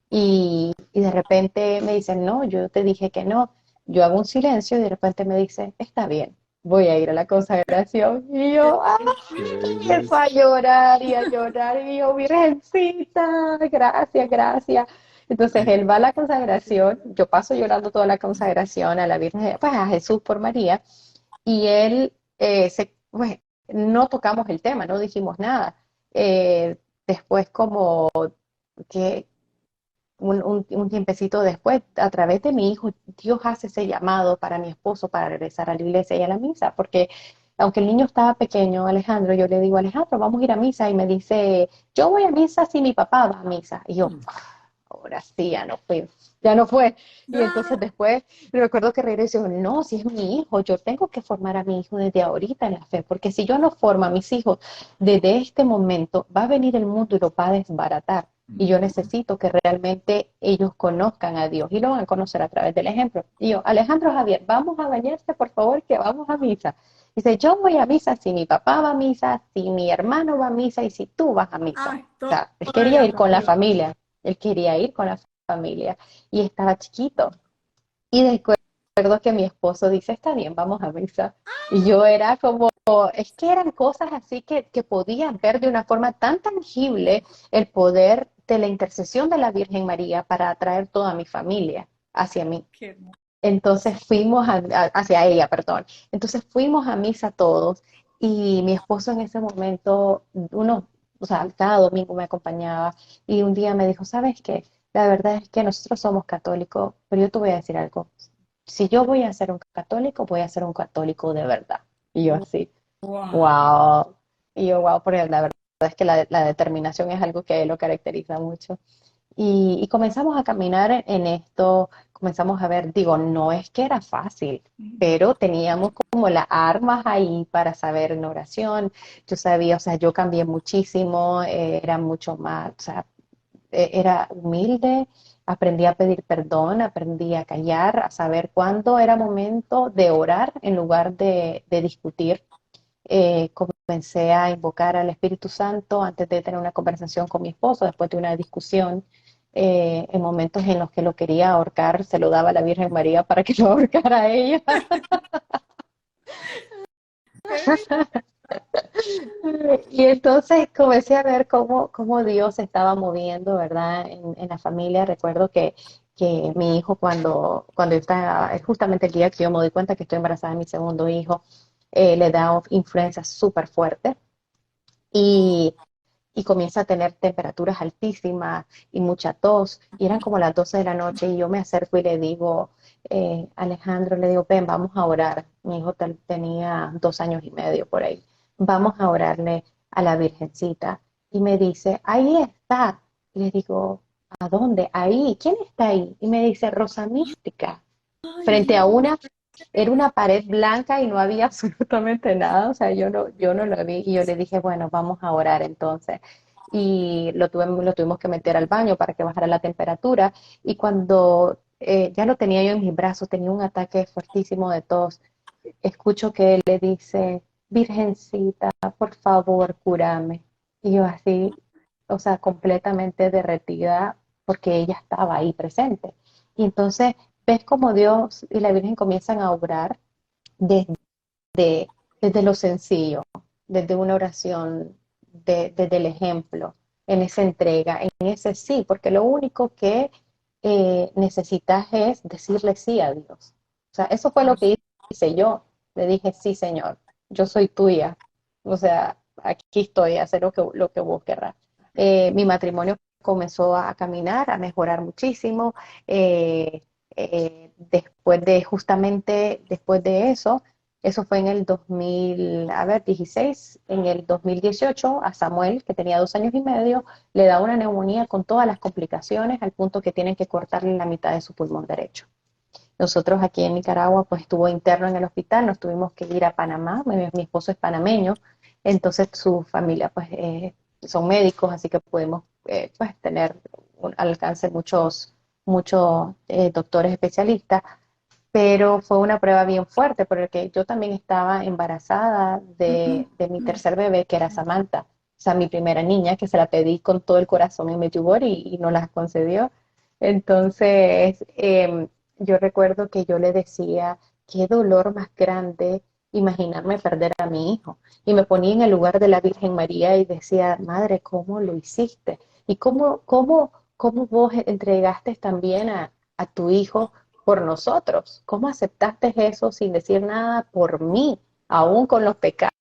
Y de repente me dice, no, yo te dije que no. Yo hago un silencio y de repente me dice, está bien, voy a ir a la consagración. Y yo, ¡ay! Qué Empiezo a belleza. llorar y a llorar. Y yo, Virgencita, gracias, gracias. Entonces él va a la consagración, yo paso llorando toda la consagración a la Virgen, pues a Jesús por María, y él, pues, no tocamos el tema, no dijimos nada. Después como que un tiempecito después, a través de mi hijo, Dios hace ese llamado para mi esposo para regresar a la iglesia y a la misa, porque aunque el niño estaba pequeño, Alejandro, yo le digo, Alejandro, vamos a ir a misa, y me dice, yo voy a misa si mi papá va a misa. Y yo, ahora sí, ya no fue, ya no fue. Y entonces después recuerdo que regresé y digo, no, si es mi hijo, yo tengo que formar a mi hijo desde ahorita en la fe, porque si yo no formo a mis hijos desde este momento, va a venir el mundo y lo va a desbaratar. Y yo necesito que realmente ellos conozcan a Dios y lo van a conocer a través del ejemplo. Y yo, Alejandro Javier, vamos a bañarse, por favor, que vamos a misa. Dice, yo voy a misa si mi papá va a misa, si mi hermano va a misa y si tú vas a misa. Ay, O sea, él toda quería la ir con la familia. familia, él quería ir con la familia y estaba chiquito. Y recuerdo que mi esposo dice, está bien, vamos a misa. Y yo era como, es que eran cosas así que podías ver de una forma tan tangible el poder de la intercesión de la Virgen María para atraer toda mi familia hacia mí. Qué hermoso. Entonces fuimos hacia ella, perdón. Entonces fuimos a misa todos y mi esposo en ese momento, o sea, cada domingo me acompañaba y un día me dijo, ¿sabes qué? La verdad es que nosotros somos católicos, pero yo te voy a decir algo. Si yo voy a ser un católico, voy a ser un católico de verdad. Y yo así, Wow. wow. Y yo, wow, porque la verdad es que la determinación es algo que lo caracteriza mucho. Y comenzamos a caminar en esto, comenzamos a ver, digo, no es que era fácil, pero teníamos como las armas ahí para saber en oración. Yo sabía, o sea, yo cambié muchísimo, era mucho más, o sea, era humilde, aprendí a pedir perdón, aprendí a callar, a saber cuándo era momento de orar en lugar de discutir. Comencé a invocar al Espíritu Santo antes de tener una conversación con mi esposo, después de una discusión. En momentos en los que lo quería ahorcar, se lo daba a la Virgen María para que lo ahorcara a ella. Y entonces comencé a ver cómo Dios se estaba moviendo, ¿verdad? En la familia. Recuerdo que mi hijo, cuando estaba, justamente el día que yo me doy cuenta que estoy embarazada de mi segundo hijo, le da influenza súper fuerte. Y y comienza a tener temperaturas altísimas y mucha tos. Y eran como las 12 de la noche y yo me acerco y le digo, Alejandro, le digo, ven, vamos a orar. Mi hijo tenía 2 años y medio por ahí. Vamos a orarle a la Virgencita. Y me dice, ahí está. Y le digo, ¿a dónde? Ahí. ¿Quién está ahí? Y me dice, Rosa Mística, Ay, frente a Dios. era una pared blanca y no había absolutamente nada, o sea, yo no lo vi y yo le dije, bueno, vamos a orar entonces. Y lo tuvimos que meter al baño para que bajara la temperatura y cuando ya lo tenía yo en mis brazos, tenía un ataque fuertísimo de tos, escucho que él le dice, Virgencita, por favor, cúrame. Y yo así, o sea, completamente derretida porque ella estaba ahí presente. Y entonces ves cómo Dios y la Virgen comienzan a obrar desde, desde lo sencillo, desde una oración, desde el ejemplo, en esa entrega, en ese sí, porque lo único que necesitas es decirle sí a Dios. O sea, eso fue lo que hice yo. Le dije, sí, Señor, yo soy tuya. O sea, aquí estoy, hacer lo que vos querrás. Mi matrimonio comenzó a caminar, a mejorar muchísimo. Justamente después de eso fue en el 2016, en el 2018 a Samuel, que tenía 2 años y medio, le da una neumonía con todas las complicaciones al punto que tienen que cortarle la mitad de su pulmón derecho. Nosotros aquí en Nicaragua, pues estuvo interno en el hospital, nos tuvimos que ir a Panamá, mi esposo es panameño, entonces su familia pues son médicos, así que pudimos pues tener un alcance muchos doctores especialistas, pero fue una prueba bien fuerte porque yo también estaba embarazada de mi tercer bebé, que era Samantha, o sea, mi primera niña, que se la pedí con todo el corazón en Medjugorje y no la concedió. Entonces, yo recuerdo que yo le decía, qué dolor más grande imaginarme perder a mi hijo. Y me ponía en el lugar de la Virgen María y decía, Madre, ¿cómo lo hiciste? ¿Y cómo vos entregaste también a tu hijo por nosotros? ¿Cómo aceptaste eso sin decir nada por mí, aún con los pecados,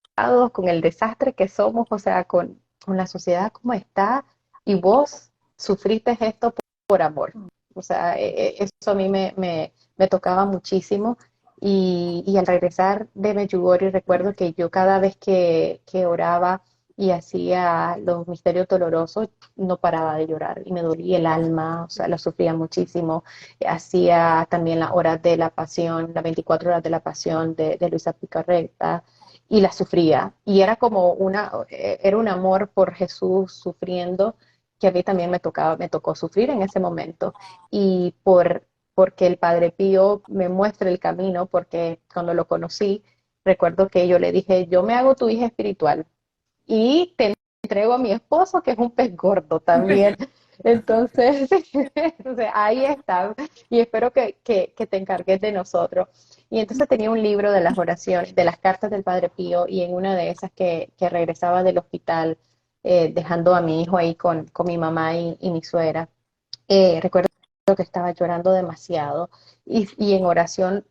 con el desastre que somos, o sea, con la sociedad como está, y vos sufriste esto por amor? O sea, eso a mí me tocaba muchísimo. Y al regresar de Medjugorje, recuerdo que yo cada vez que oraba y hacía los misterios dolorosos, no paraba de llorar y me dolía el alma, o sea, lo sufría muchísimo. Hacía también las horas de la pasión, las 24 horas de la pasión de Luisa Picarreta, y la sufría. Y era como era un amor por Jesús sufriendo, que a mí también me tocó sufrir en ese momento. Y porque el Padre Pío me muestra el camino, porque cuando lo conocí, recuerdo que yo le dije, yo me hago tu hija espiritual y te entrego a mi esposo, que es un pez gordo también. Entonces, entonces ahí está. Y espero que te encargues de nosotros. Y entonces tenía un libro de las oraciones, de las cartas del Padre Pío, y en una de esas que regresaba del hospital, dejando a mi hijo ahí con mi mamá y mi suegra, recuerdo que estaba llorando demasiado y en oración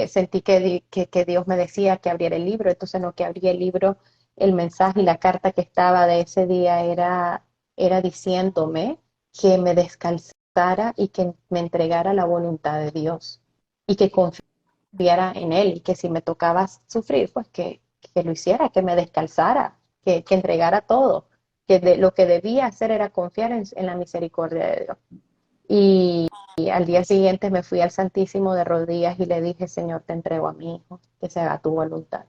sentí que Dios me decía que abriera el libro. Entonces no, que abrí el libro, el mensaje y la carta que estaba de ese día era diciéndome que me descalzara y que me entregara la voluntad de Dios y que confiara en Él, y que si me tocaba sufrir, pues que lo hiciera, que me descalzara, que entregara todo, lo que debía hacer era confiar en la misericordia de Dios. Y al día siguiente me fui al Santísimo de rodillas y le dije, Señor, te entrego a mi hijo, que se haga tu voluntad.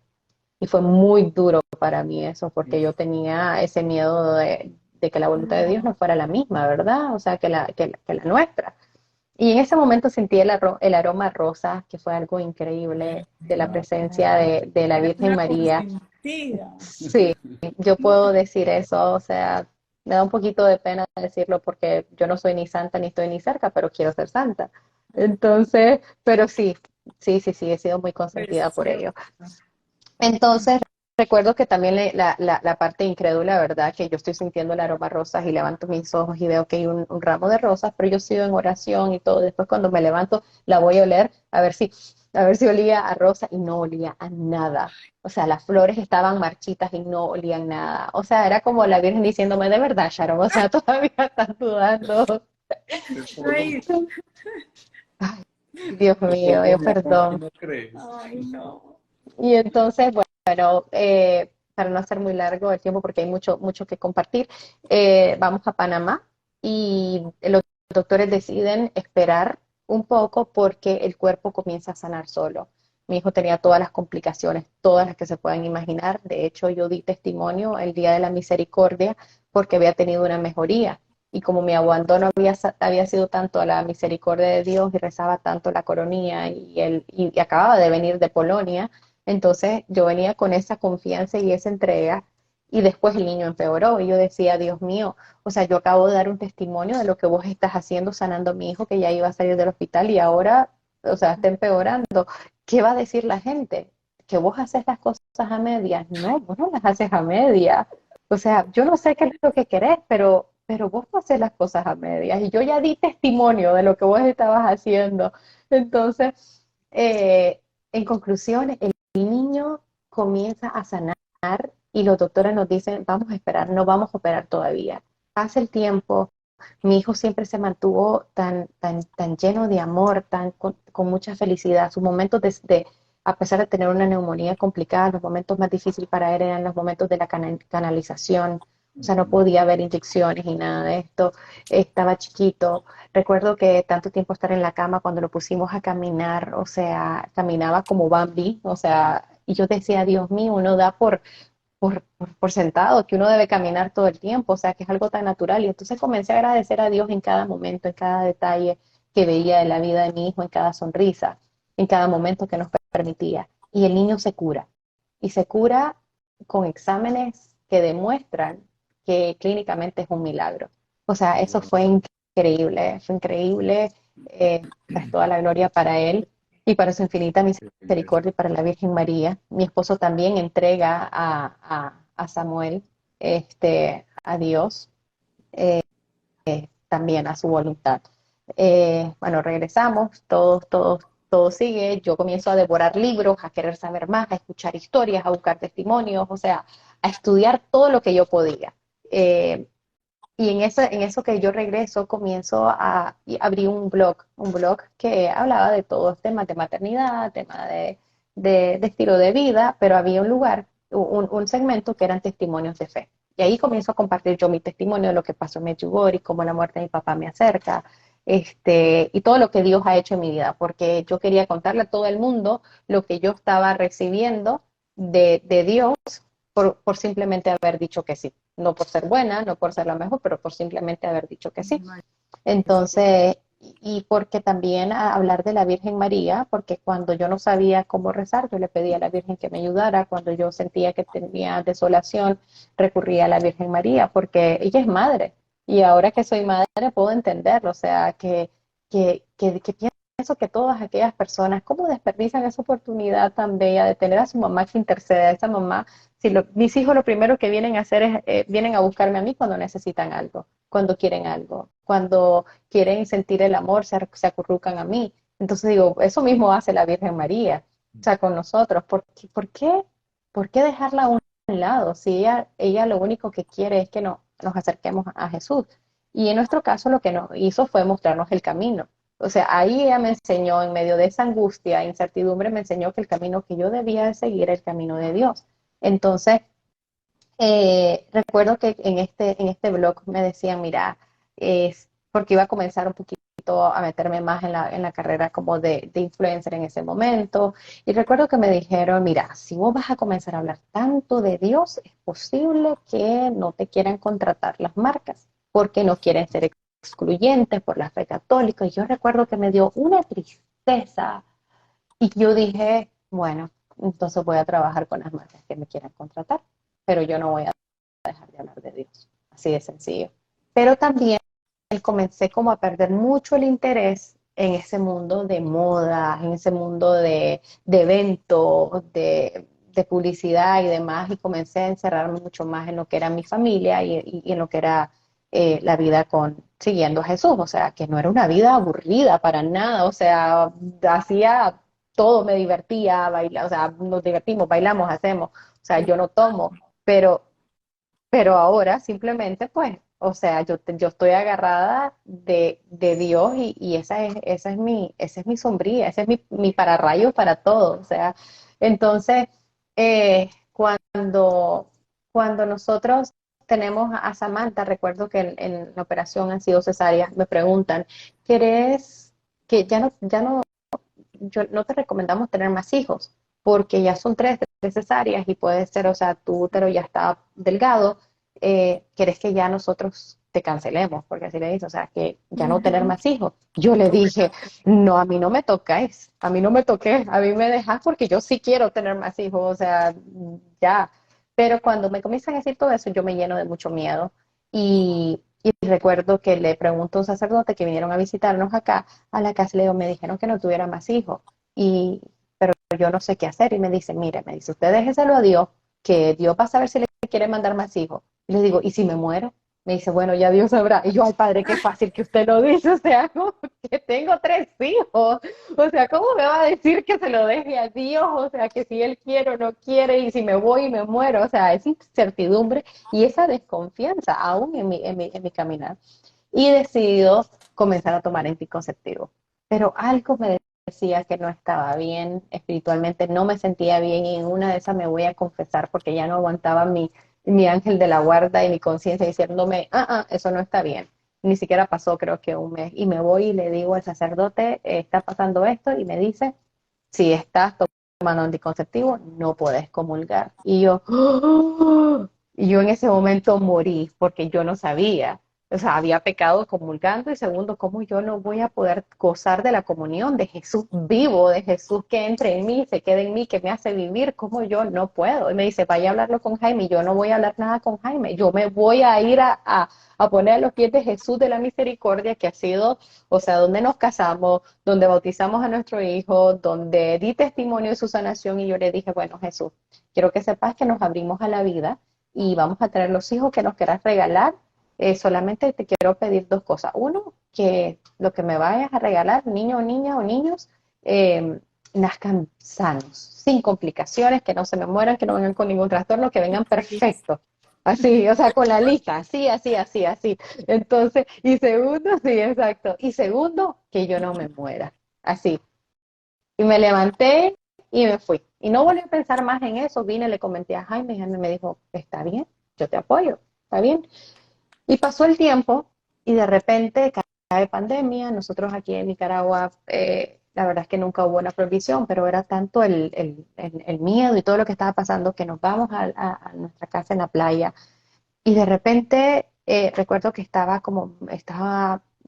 Y fue muy duro para mí eso, porque yo tenía ese miedo de que la voluntad de Dios no fuera la misma, ¿verdad? O sea, que la nuestra. Y en ese momento sentí el aroma rosa, que fue algo increíble, de la presencia de la Era Virgen una María. consentida. Sí, yo puedo decir eso, o sea, me da un poquito de pena decirlo porque yo no soy ni santa ni estoy ni cerca, pero quiero ser santa. Entonces, pero sí, sí, he sido muy consentida por Preciosa. ello. Entonces, recuerdo que también la parte incrédula, ¿verdad? Que yo estoy sintiendo el aroma rosas y levanto mis ojos y veo que hay un ramo de rosas, pero yo sigo en oración y todo. Después cuando me levanto, la voy a oler a ver si olía a rosa, y no olía a nada. O sea, las flores estaban marchitas y no olían nada. O sea, era como la Virgen diciéndome, de verdad, Sharon, o sea, todavía estás dudando. Ay, Ay, Dios Te mío, pongo yo mi amor y perdón. no crees. ay, no. Y entonces, bueno, para no hacer muy largo el tiempo, porque hay mucho, mucho que compartir, vamos a Panamá y los doctores deciden esperar un poco porque el cuerpo comienza a sanar solo. Mi hijo tenía todas las complicaciones, todas las que se puedan imaginar. De hecho, yo di testimonio el día de la misericordia porque había tenido una mejoría. Y como mi abandono había sido tanto a la misericordia de Dios y rezaba tanto la coronía y acababa de venir de Polonia, entonces yo venía con esa confianza y esa entrega, y después el niño empeoró y yo decía, Dios mío, o sea, yo acabo de dar un testimonio de lo que vos estás haciendo sanando a mi hijo, que ya iba a salir del hospital, y ahora, o sea, está empeorando. ¿Qué va a decir la gente? ¿Que vos haces las cosas a medias? No, vos no las haces a medias. O sea, yo no sé qué es lo que querés, pero vos no haces las cosas a medias. Y yo ya di testimonio de lo que vos estabas haciendo. Entonces, en conclusión, el niño comienza a sanar y los doctores nos dicen, vamos a esperar, no vamos a operar todavía. Pasa el tiempo, mi hijo siempre se mantuvo tan lleno de amor, con mucha felicidad. Sus momentos a pesar de tener una neumonía complicada, los momentos más difíciles para él eran los momentos de la canalización. O sea, no podía haber inyecciones y nada de esto. Estaba chiquito. Recuerdo que tanto tiempo estar en la cama, cuando lo pusimos a caminar, o sea, caminaba como Bambi, o sea, y yo decía, Dios mío, uno da por sentado que uno debe caminar todo el tiempo, o sea, que es algo tan natural. Y entonces comencé a agradecer a Dios en cada momento, en cada detalle que veía de la vida de mi hijo, en cada sonrisa. en cada momento que nos permitía. Y el niño se cura. Y se cura con exámenes que demuestran que clínicamente es un milagro. O sea, eso Wow. fue increíble, pues toda la gloria para él y para su infinita misericordia y para la Virgen María. Mi esposo también entrega a Samuel a Dios, también a su voluntad. Bueno, regresamos, todo sigue, yo comienzo a devorar libros, a querer saber más, a escuchar historias, a buscar testimonios, o sea, a estudiar todo lo que yo podía. Eh, y en eso que yo regreso, comienzo y abrí un blog que hablaba de todo, temas de maternidad, temas de estilo de vida, pero había un lugar, un segmento que eran testimonios de fe. Y ahí comienzo a compartir yo mi testimonio de lo que pasó en Medjugorje, cómo la muerte de mi papá me acerca, y todo lo que Dios ha hecho en mi vida, porque yo quería contarle a todo el mundo lo que yo estaba recibiendo de Dios por simplemente haber dicho que sí. No por ser buena, no por ser la mejor, pero por simplemente haber dicho que sí. Entonces, y porque también a hablar de la Virgen María, porque cuando yo no sabía cómo rezar, yo le pedía a la Virgen que me ayudara, cuando yo sentía que tenía desolación, recurría a la Virgen María, porque ella es madre, y ahora que soy madre puedo entenderlo, o sea, que pienso que todas aquellas personas, ¿cómo desperdician esa oportunidad tan bella de tener a su mamá que intercede, a esa mamá? Si mis hijos lo primero que vienen a hacer es, vienen a buscarme a mí cuando necesitan algo, cuando quieren algo, cuando quieren sentir el amor, se acurrucan a mí. Entonces digo, eso mismo hace la Virgen María, o sea, con nosotros. ¿Por qué dejarla a un lado? Si ella lo único que quiere es que nos acerquemos a Jesús. Y en nuestro caso lo que nos hizo fue mostrarnos el camino. O sea, ahí ella me enseñó, en medio de esa angustia, incertidumbre, me enseñó que el camino que yo debía de seguir era el camino de Dios. Entonces, recuerdo que en este blog me decían, mira, es porque iba a comenzar un poquito a meterme más en la carrera como de influencer en ese momento. Y recuerdo que me dijeron, mira, si vos vas a comenzar a hablar tanto de Dios, es posible que no te quieran contratar las marcas, porque no quieren ser excluyentes por la fe católica. Y yo recuerdo que me dio una tristeza y yo dije, bueno, entonces voy a trabajar con las marcas que me quieran contratar, pero yo no voy a dejar de hablar de Dios, así de sencillo. Pero también comencé como a perder mucho el interés en ese mundo de moda, en ese mundo de eventos, de publicidad y demás, y comencé a encerrarme mucho más en lo que era mi familia y en lo que era la vida siguiendo a Jesús, o sea, que no era una vida aburrida para nada, o sea, hacía todo, me divertía, baila, o sea, nos divertimos, bailamos, hacemos, o sea, yo no tomo, pero ahora simplemente, pues, o sea, yo estoy agarrada de Dios y esa es mi sombría, ese es mi pararrayo para todo. O sea, entonces, cuando nosotros tenemos a Samantha, recuerdo que en la operación han sido cesáreas, me preguntan, ¿querés que yo no te recomendamos tener más hijos? Porque ya son tres cesáreas y puede ser, o sea, tu útero ya está delgado, ¿querés que ya nosotros te cancelemos? Porque así le dice, o sea, que ya no tener más hijos. Yo le dije, no, a mí no me tocáis, a mí no me toqué, a mí me dejás porque yo sí quiero tener más hijos, o sea, ya. Pero cuando me comienzan a decir todo eso, yo me lleno de mucho miedo. Y recuerdo que le pregunto a un sacerdote que vinieron a visitarnos acá a la casa, le digo, me dijeron que no tuviera más hijos. Y yo no sé qué hacer. Y me dice, mire, me dice, usted déjeselo a Dios, que Dios va a saber si le quiere mandar más hijos. Y le digo, ¿y si me muero? Me dice, bueno, ya Dios sabrá. Y yo, ay, padre, qué fácil que usted lo dice. O sea, como que tengo tres hijos. O sea, ¿cómo me va a decir que se lo deje a Dios? O sea, que si Él quiere o no quiere, y si me voy y me muero. O sea, esa incertidumbre y esa desconfianza aún en mi caminar. Y he decidido comenzar a tomar anticonceptivos. Pero algo me decía que no estaba bien espiritualmente, no me sentía bien y en una de esas me voy a confesar porque ya no aguantaba mi ángel de la guarda y mi conciencia diciéndome, eso no está bien. Ni siquiera pasó creo que un mes y me voy y le digo al sacerdote, está pasando esto y me dice, si estás tomando anticonceptivo no puedes comulgar. Y yo, ¡oh! Y yo en ese momento morí porque yo no sabía. O sea, había pecado comulgando y segundo, ¿cómo yo no voy a poder gozar de la comunión de Jesús vivo, de Jesús que entre en mí, se quede en mí, que me hace vivir? ¿Cómo yo no puedo? Y me dice, vaya a hablarlo con Jaime. Y yo no voy a hablar nada con Jaime. Yo me voy a ir a poner a los pies de Jesús de la misericordia, que ha sido, o sea, donde nos casamos, donde bautizamos a nuestro hijo, donde di testimonio de su sanación. Y yo le dije, bueno, Jesús, quiero que sepas que nos abrimos a la vida y vamos a tener los hijos que nos quieras regalar. Solamente te quiero pedir dos cosas. Uno, que lo que me vayas a regalar, niño o niña o niños, nazcan sanos, sin complicaciones, que no se me mueran, que no vengan con ningún trastorno, que vengan perfectos. Así, o sea, con la lista, así, así, así, así. Entonces, y segundo, sí, exacto. Y segundo, que yo no me muera. Así. Y me levanté y me fui. Y no volví a pensar más en eso. Vine, le comenté a Jaime, y Jaime me dijo, está bien, yo te apoyo, está bien. Y pasó el tiempo y de repente cae pandemia. Nosotros aquí en Nicaragua, la verdad es que nunca hubo una prohibición, pero era tanto el miedo y todo lo que estaba pasando que nos vamos a nuestra casa en la playa. Y de repente recuerdo que estaba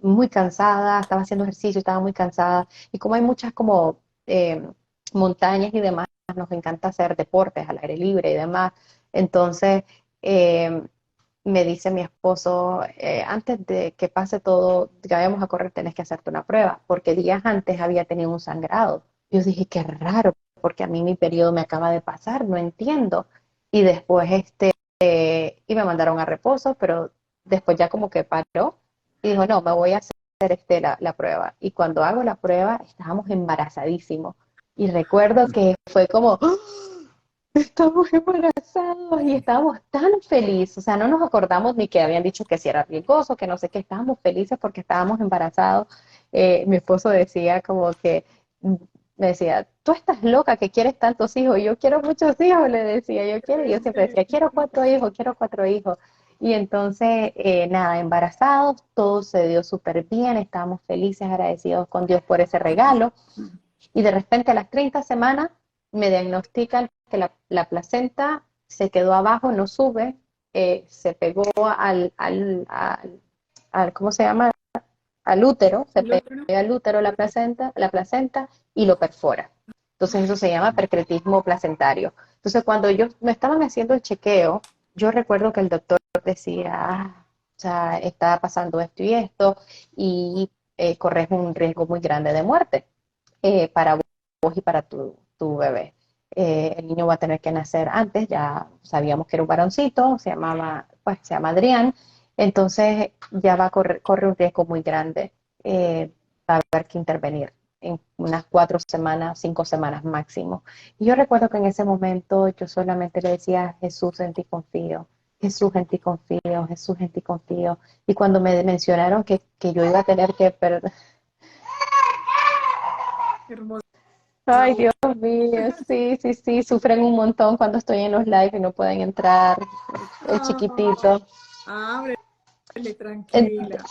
muy cansada, estaba haciendo ejercicio, estaba muy cansada. Y como hay muchas como montañas y demás, nos encanta hacer deportes al aire libre y demás. Entonces, eh, me dice mi esposo, antes de que pase todo, que vayamos a correr, tenés que hacerte una prueba, porque días antes había tenido un sangrado. Yo dije, qué raro, porque a mí mi periodo me acaba de pasar, no entiendo. Y después, y me mandaron a reposo, pero después ya como que paró y dijo, no, me voy a hacer la prueba. Y cuando hago la prueba, estábamos embarazadísimos. Y recuerdo que fue como, ¡oh! Estamos embarazados y estábamos tan felices, o sea, no nos acordamos ni que habían dicho que si era riesgoso, que no sé qué, estábamos felices porque estábamos embarazados. Mi esposo decía como que, me decía, tú estás loca que quieres tantos hijos, yo quiero muchos hijos, le decía, yo quiero, y yo siempre decía, quiero 4 hijos, quiero 4 hijos. Y entonces, nada, embarazados, todo se dio súper bien, estábamos felices, agradecidos con Dios por ese regalo. Y de repente a las 30 semanas me diagnostican que la placenta se quedó abajo, no sube, se pegó ¿cómo se llama? Al útero, se El otro, pega al útero la placenta y lo perfora. Entonces eso se llama percretismo placentario. Entonces cuando me estaban haciendo el chequeo, yo recuerdo que el doctor decía, o sea, está pasando esto y esto, y corres un riesgo muy grande de muerte para vos y para tu bebé. El niño va a tener que nacer antes, ya sabíamos que era un varoncito, se llama Adrián, entonces ya va a corre un riesgo muy grande, va a haber que intervenir en unas 4 semanas, 5 semanas máximo. Y yo recuerdo que en ese momento yo solamente le decía, Jesús, en ti confío. Jesús, en ti confío, Jesús, en ti confío. Y cuando me mencionaron que yo iba a tener que hermosa Ay, voz. Dios mío, sí, sí, sí, sufren un montón cuando estoy en los live y no pueden entrar, el Ah, chiquitito. ábrele, En- tranquila.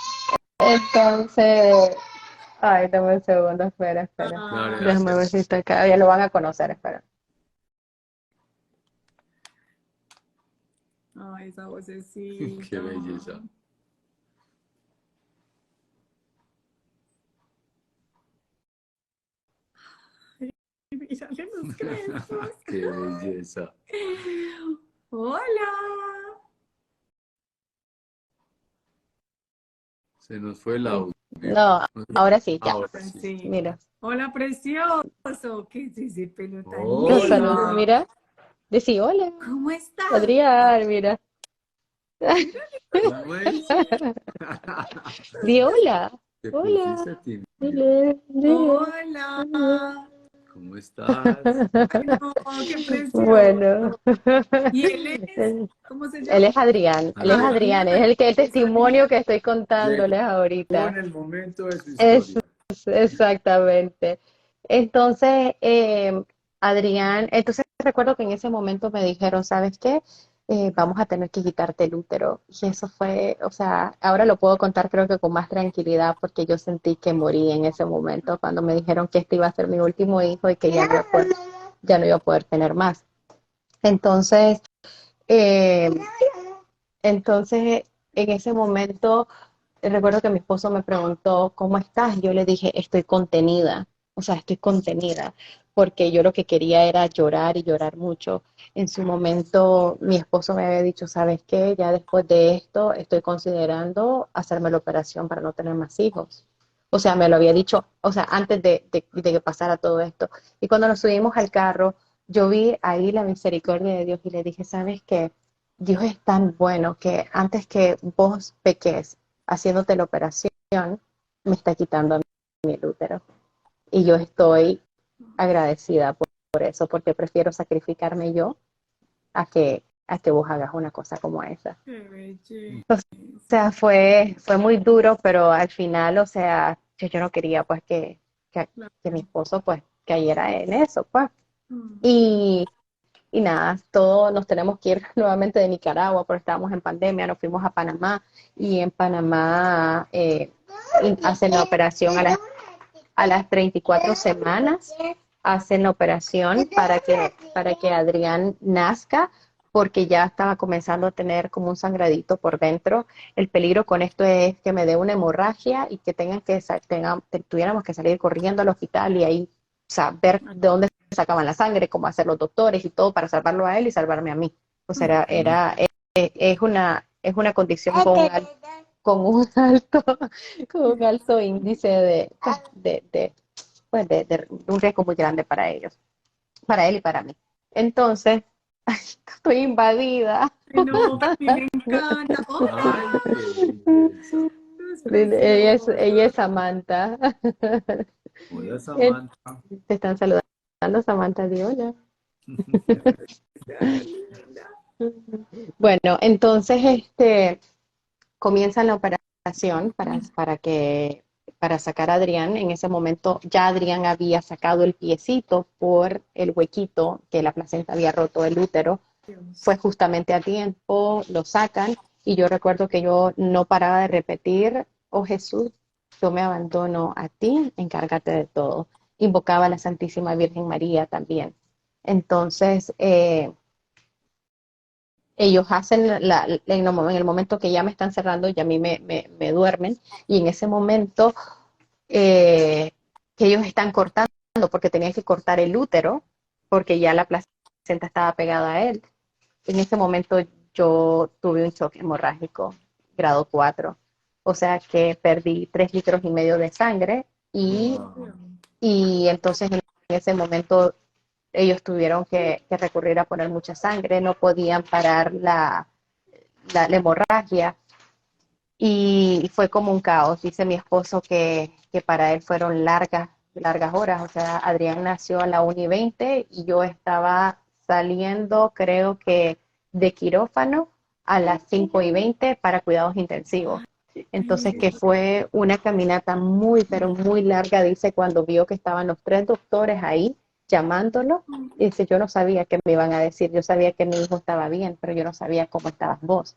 Entonces, ay, dame un segundo, espera, espera. Dale, Ay, Déjame ver gracias. si está acá, ya lo van a conocer, espera. ay, esa Qué vocecita. belleza. Ay, mírale los crespos. Qué belleza. Hola. Se nos fue el audio. No, ahora sí, ya. Ahora Ay, sí. sí. Mira, Hola, precioso. ¿Qué es ese pelo tan los saludo, Hola. lindo? mira. Decí hola, ¿Cómo está? Adrián, mira. Mírale los ¿Cómo es? ojitos. Di hola, Te hola. pusiste tímido. Dile, dile, dile. Hola. ¿Cómo estás? Ay, no, qué precioso. Bueno. ¿Y él es? ¿Cómo se Él llama? es Adrián, Adrián. es el Es Adrián. testimonio que estoy Le contándoles contó ahorita. en el momento de su Es historia. exactamente. Entonces, entonces recuerdo que en ese momento me dijeron, ¿sabes qué? Vamos a tener que quitarte el útero. Y eso fue, o sea, ahora lo puedo contar creo que con más tranquilidad porque yo sentí que morí en ese momento cuando me dijeron que este iba a ser mi último hijo y que ya no iba a poder tener más. Entonces, eh, entonces en ese momento recuerdo que mi esposo me preguntó, ¿cómo estás? Yo le dije, estoy contenida, o sea, estoy contenida, porque yo lo que quería era llorar y llorar mucho. En su momento, mi esposo me había dicho, ¿sabes qué? Ya después de esto, estoy considerando hacerme la operación para no tener más hijos. O sea, me lo había dicho, o sea, antes de que pasara todo esto. Y cuando nos subimos al carro, yo vi ahí la misericordia de Dios y le dije, ¿sabes qué? Dios es tan bueno que antes que vos peques haciéndote la operación, me está quitando a mí el útero. Y yo estoy agradecida por eso, porque prefiero sacrificarme yo a que vos hagas una cosa como esa. Qué O belleza. sea, fue muy duro, pero al final, o sea, yo no quería pues que mi Claro. esposo pues cayera en eso, pues. Mm. Y, y nada, todos nos tenemos que ir nuevamente de Nicaragua, porque estábamos en pandemia, nos fuimos a Panamá y en Panamá hacen la operación a las 34 semanas, hacen la operación para que Adrián nazca, porque ya estaba comenzando a tener como un sangradito por dentro. El peligro con esto es que me dé una hemorragia y que tuviéramos que salir corriendo al hospital y ahí, o sea, ver de dónde sacaban la sangre, cómo hacer los doctores y todo para salvarlo a él y salvarme a mí. O sea, Mm. es una condición con un alto, con un alto índice de un riesgo muy grande para ellos, para él y para mí. Entonces, estoy invadida. Ay, no, a mí me encanta. Ay, ¡Ay! qué belleza. Es Ella preciosa. es Samantha. Hola, Eh, Samantha. Te están saludando, Samantha, di hola. Bueno, entonces comienzan la operación para sacar a Adrián. En ese momento ya Adrián había sacado el piecito por el huequito que la placenta había roto el útero. Dios. Fue justamente a tiempo, lo sacan y yo recuerdo que yo no paraba de repetir, oh Jesús, yo me abandono a ti, encárgate de todo. Invocaba a la Santísima Virgen María también. Entonces, ellos hacen en el momento que ya me están cerrando, ya a mí me duermen, y en ese momento eh, que ellos están cortando, porque tenían que cortar el útero, porque ya la placenta estaba pegada a él. En ese momento yo tuve un choque hemorrágico, grado 4, o sea que perdí 3,5 litros de sangre Wow. y entonces en ese momento ellos tuvieron que recurrir a poner mucha sangre, no podían parar la hemorragia y fue como un caos. Dice mi esposo que para él fueron largas horas. O sea, Adrián nació a la 1:20 y yo estaba saliendo, creo que de quirófano a las 5:20 para cuidados intensivos. Entonces, Ay, que fue una caminata muy, pero muy larga, dice, cuando vio que estaban los 3 doctores ahí llamándolo. Dice, yo no sabía qué me iban a decir, yo sabía que mi hijo estaba bien, pero yo no sabía cómo estabas vos.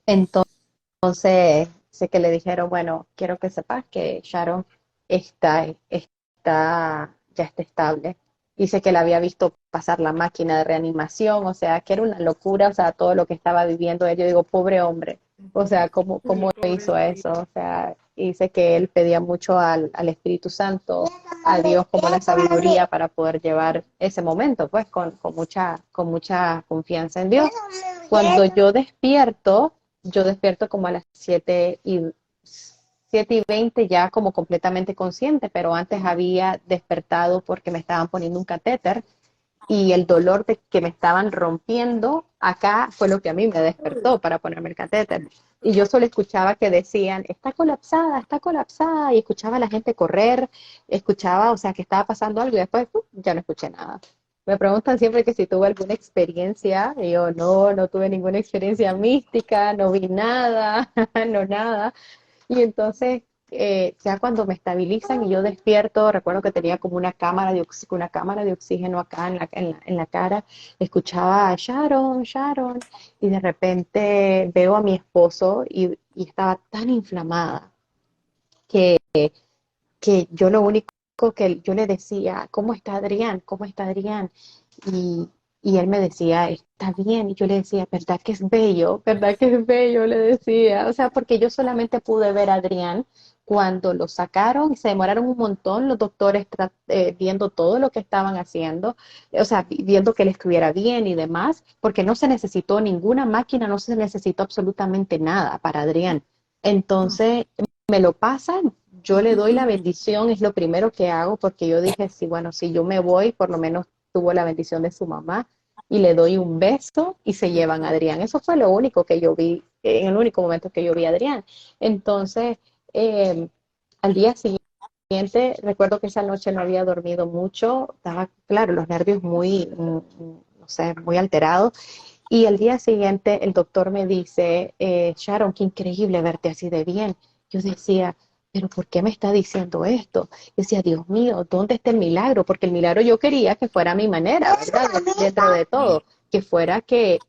Entonces, sé que le dijeron, bueno, quiero que sepas que Sharon ya está estable. Dice que la había visto pasar la máquina de reanimación, o sea, que era una locura, o sea, todo lo que estaba viviendo ella. Yo digo, pobre hombre, o sea, sí, ¿cómo hizo pobrecito. eso? O sea, dice que él pedía mucho al Espíritu Santo, a Dios como la sabiduría para poder llevar ese momento, pues, con mucha confianza en Dios. Cuando yo despierto como a las 7:20 ya como completamente consciente, pero antes había despertado porque me estaban poniendo un catéter y el dolor de que me estaban rompiendo acá fue lo que a mí me despertó para ponerme el catéter. Y yo solo escuchaba que decían, está colapsada, y escuchaba a la gente correr, escuchaba, o sea, que estaba pasando algo y después ya no escuché nada. Me preguntan siempre que si tuve alguna experiencia, y yo no tuve ninguna experiencia mística, no vi nada, no nada. Y entonces, ya cuando me estabilizan y yo despierto, recuerdo que tenía como una cámara de oxígeno acá en la cara, escuchaba a Sharon, Sharon, y de repente veo a mi esposo y estaba tan inflamada que, que yo lo único que yo le decía, ¿cómo está Adrián? ¿Cómo está Adrián? Y, Y él me decía, está bien. Y yo le decía, ¿verdad que es bello? ¿Verdad que es bello? Le decía. O sea, porque yo solamente pude ver a Adrián cuando lo sacaron y se demoraron un montón los doctores viendo todo lo que estaban haciendo, o sea, viendo que él estuviera bien y demás, porque no se necesitó ninguna máquina, no se necesitó absolutamente nada para Adrián. Entonces, me lo pasan, yo le doy la bendición, es lo primero que hago, porque yo dije, sí, bueno, si yo me voy, por lo menos tuvo la bendición de su mamá, y le doy un beso y se llevan a Adrián. Eso fue lo único que yo vi, en el único momento que yo vi a Adrián. Entonces, eh, al día siguiente, recuerdo que esa noche no había dormido mucho, estaba, claro, los nervios muy, no sé, muy alterados. Y al día siguiente el doctor me dice, Sharon, qué increíble verte así de bien. Yo decía, pero ¿por qué me está diciendo esto? Yo decía, Dios mío, ¿dónde está el milagro? Porque el milagro yo quería que fuera a mi manera, ¿verdad? Dentro de todo, que fuera que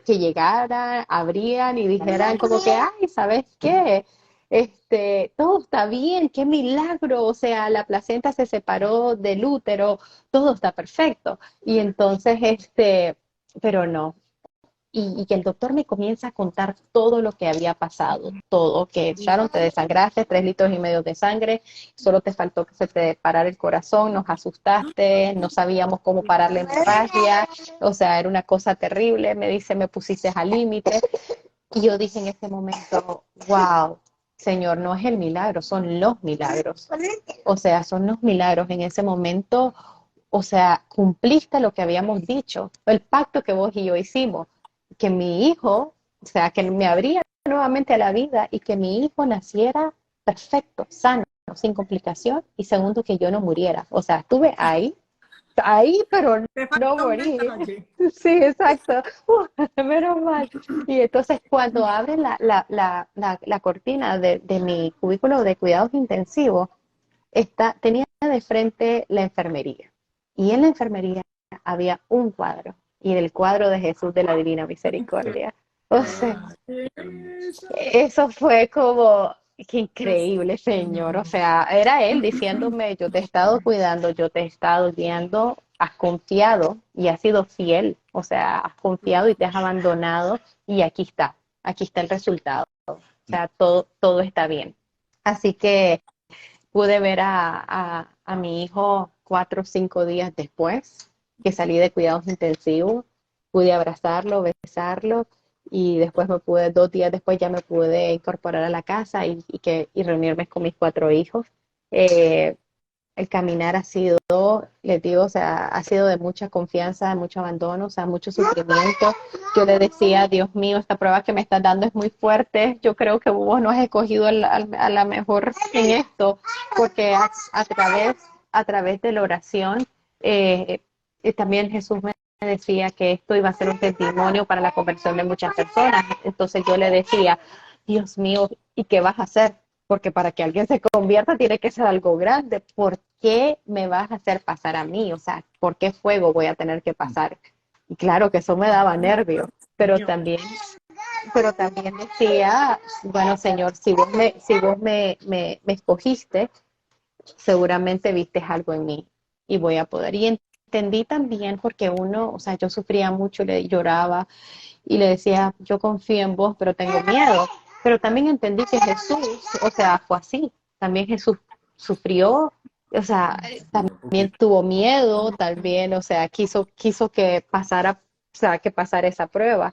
llegaran, abrían y dijeran como que, ay, ¿sabes qué? Todo está bien, qué milagro, o sea, la placenta se separó del útero, todo está perfecto. Y entonces, pero no, y que el doctor me comienza a contar todo lo que había pasado, todo, que Sharon, te desangraste, 3,5 litros de sangre, solo te faltó que se te parara el corazón, nos asustaste, no sabíamos cómo parar la hemorragia, o sea, era una cosa terrible, me dice, me pusiste al límite, y yo dije en ese momento, wow, Señor, no es el milagro, son los milagros, o sea, son los milagros en ese momento, o sea, cumpliste lo que habíamos dicho, el pacto que vos y yo hicimos, que mi hijo, o sea, que me abría nuevamente a la vida y que mi hijo naciera perfecto, sano, sin complicación, y segundo, que yo no muriera. O sea, estuve ahí, pero Te no falta un morí. detalle. Sí, exacto. Menos mal. Y entonces cuando abren la cortina de mi cubículo de cuidados intensivos, tenía de frente la enfermería. Y en la enfermería había un cuadro, y el cuadro de Jesús de la Divina Misericordia. O sea, eso fue como, qué Dios increíble, Señor. O mío. sea, era Él diciéndome, yo te he estado cuidando, yo te he estado guiando, has confiado y has sido fiel. O sea, has confiado y te has abandonado y aquí está el resultado. O sea, todo está bien. Así que pude ver a mi hijo 4 o 5 días después que salí de cuidados intensivos. Pude abrazarlo, besarlo y después 2 días después ya me pude incorporar a la casa y reunirme con mis 4 hijos. Eh, el caminar ha sido, les digo, o sea, ha sido de mucha confianza, de mucho abandono, o sea, mucho sufrimiento. Yo le decía, Dios mío, esta prueba que me estás dando es muy fuerte. Yo creo que vos no has escogido a la mejor en esto, porque a través de la oración, también Jesús me decía que esto iba a ser un testimonio para la conversión de muchas personas. Entonces yo le decía, Dios mío, ¿y qué vas a hacer? Porque para que alguien se convierta tiene que ser algo grande. ¿Por qué me vas a hacer pasar a mí? O sea, ¿por qué fuego voy a tener que pasar? Y claro que eso me daba nervio, pero Mío. también decía, bueno, Señor, si vos me escogiste, seguramente viste algo en mí y voy a poder. Y entendí también porque uno, o sea, yo sufría mucho, le lloraba y le decía, yo confío en vos, pero tengo miedo. Pero también entendí que Jesús, o sea, fue así. También Jesús sufrió, o sea, también tuvo miedo, también, o sea, quiso que pasara, o sea, que pasara esa prueba.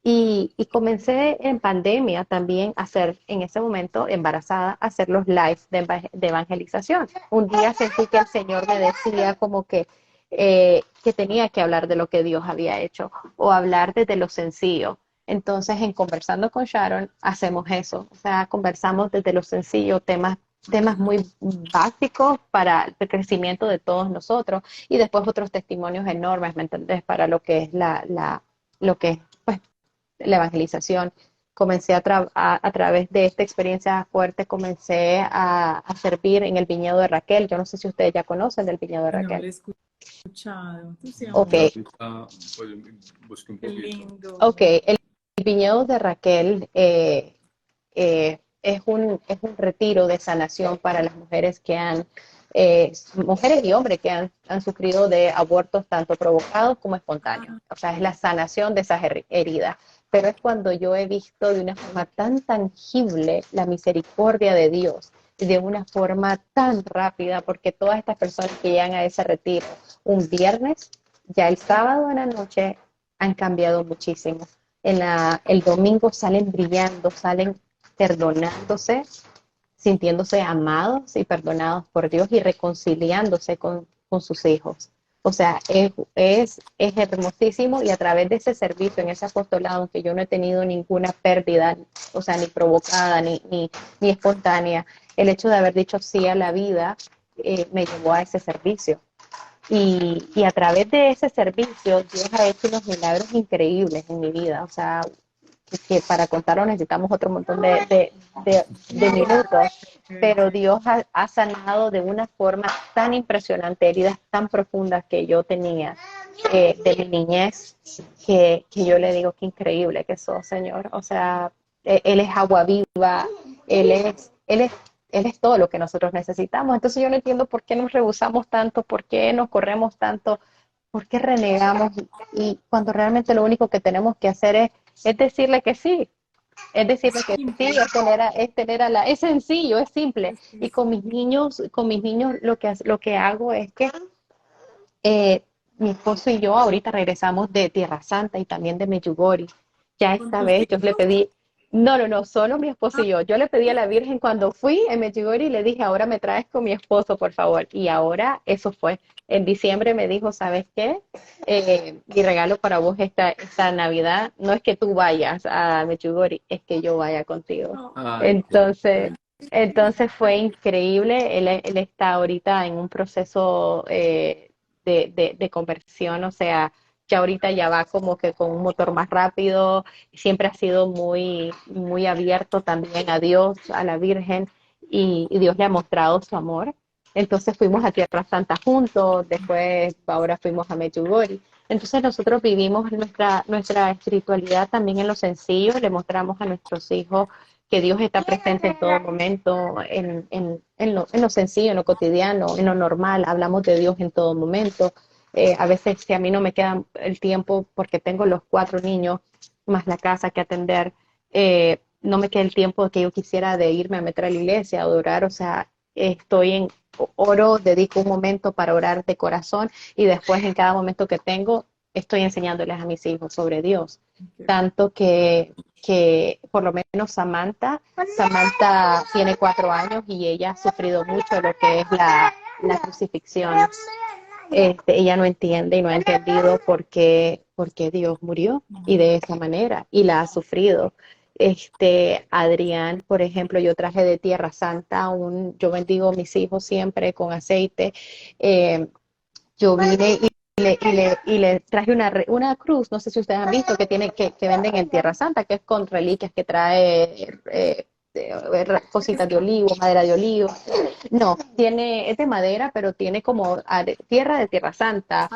Y comencé en pandemia también a hacer, en ese momento, embarazada, a hacer los lives de evangelización. Un día sentí que el Señor me decía como que tenía que hablar de lo que Dios había hecho o hablar desde lo sencillo. Entonces, en Conversando con Sharon, hacemos eso. O sea, conversamos desde lo sencillo, temas muy básicos para el crecimiento de todos nosotros y después otros testimonios enormes, ¿me entendés? Para lo que es lo que es, pues, la evangelización. Comencé a través de esta experiencia fuerte, comencé a servir en el viñedo de Raquel. Yo no sé si ustedes ya conocen del viñedo de No Raquel. lo he escuchado. ¿Cómo se Ok, llama? Yo ahorita pues, busqué un Qué poquito. lindo. ok. El viñedo de Raquel es un retiro de sanación para las mujeres que han mujeres y hombres que han sufrido de abortos tanto provocados como espontáneos. O sea, es la sanación de esas heridas. Pero es cuando yo he visto de una forma tan tangible la misericordia de Dios, de una forma tan rápida, porque todas estas personas que llegan a ese retiro un viernes, ya el sábado en la noche han cambiado muchísimo. El domingo salen brillando, salen perdonándose, sintiéndose amados y perdonados por Dios y reconciliándose con sus hijos. O sea, es hermosísimo, y a través de ese servicio, en ese apostolado, aunque yo no he tenido ninguna pérdida, o sea, ni provocada, ni espontánea, el hecho de haber dicho sí a la vida me llevó a ese servicio. Y a través de ese servicio, Dios ha hecho unos milagros increíbles en mi vida. O sea, que para contarlo necesitamos otro montón de minutos, pero Dios ha sanado de una forma tan impresionante heridas tan profundas que yo tenía de mi niñez, que yo le digo, qué increíble que sos, Señor. O sea, Él es agua viva, Él es todo lo que nosotros necesitamos. Entonces yo no entiendo por qué nos rehusamos tanto, por qué nos corremos tanto, por qué renegamos, y cuando realmente lo único que tenemos que hacer es decirle que sí. Es decirle que sí, es sencillo, es simple. Y con mis niños lo que hago es que mi esposo y yo ahorita regresamos de Tierra Santa y también de Medjugorje. Ya ¿Con esta tus vez yo le hijos? pedí, no, solo mi esposo y yo. Yo le pedí a la Virgen cuando fui en Medjugorje y le dije, ahora me traes con mi esposo, por favor. Y ahora eso fue. En diciembre me dijo, ¿sabes qué? Mi regalo para vos esta Navidad no es que tú vayas a Medjugorje, es que yo vaya contigo. No. Ay, qué Entonces, entonces fue increíble. Él está ahorita en un proceso de conversión, o sea, ya ahorita ya va como que con un motor más rápido, siempre ha sido muy abierto también a Dios, a la Virgen, y Dios le ha mostrado su amor. Entonces fuimos a Tierra Santa juntos, después ahora fuimos a Medjugorje. Entonces nosotros vivimos nuestra espiritualidad también en lo sencillo, le mostramos a nuestros hijos que Dios está presente en todo momento, en lo sencillo, en lo cotidiano, en lo normal. Hablamos de Dios en todo momento. A veces, si a mí no me queda el tiempo porque tengo los 4 niños más la casa que atender, no me queda el tiempo que yo quisiera de irme a meter a la iglesia, a adorar. O sea, estoy en oro, dedico un momento para orar de corazón, y después en cada momento que tengo estoy enseñándoles a mis hijos sobre Dios. Tanto que por lo menos Samantha tiene 4 años y ella ha sufrido mucho de lo que es la crucifixión. Ella no entiende y no ha entendido por qué Dios murió y de esa manera, y la ha sufrido. Adrián, por ejemplo, yo traje de Tierra Santa, yo bendigo a mis hijos siempre con aceite. Yo vine y le traje una cruz, no sé si ustedes han visto, que venden en Tierra Santa, que es con reliquias, que trae cositas de olivo, madera de olivo. No, es de madera, pero tiene como tierra de Tierra Santa,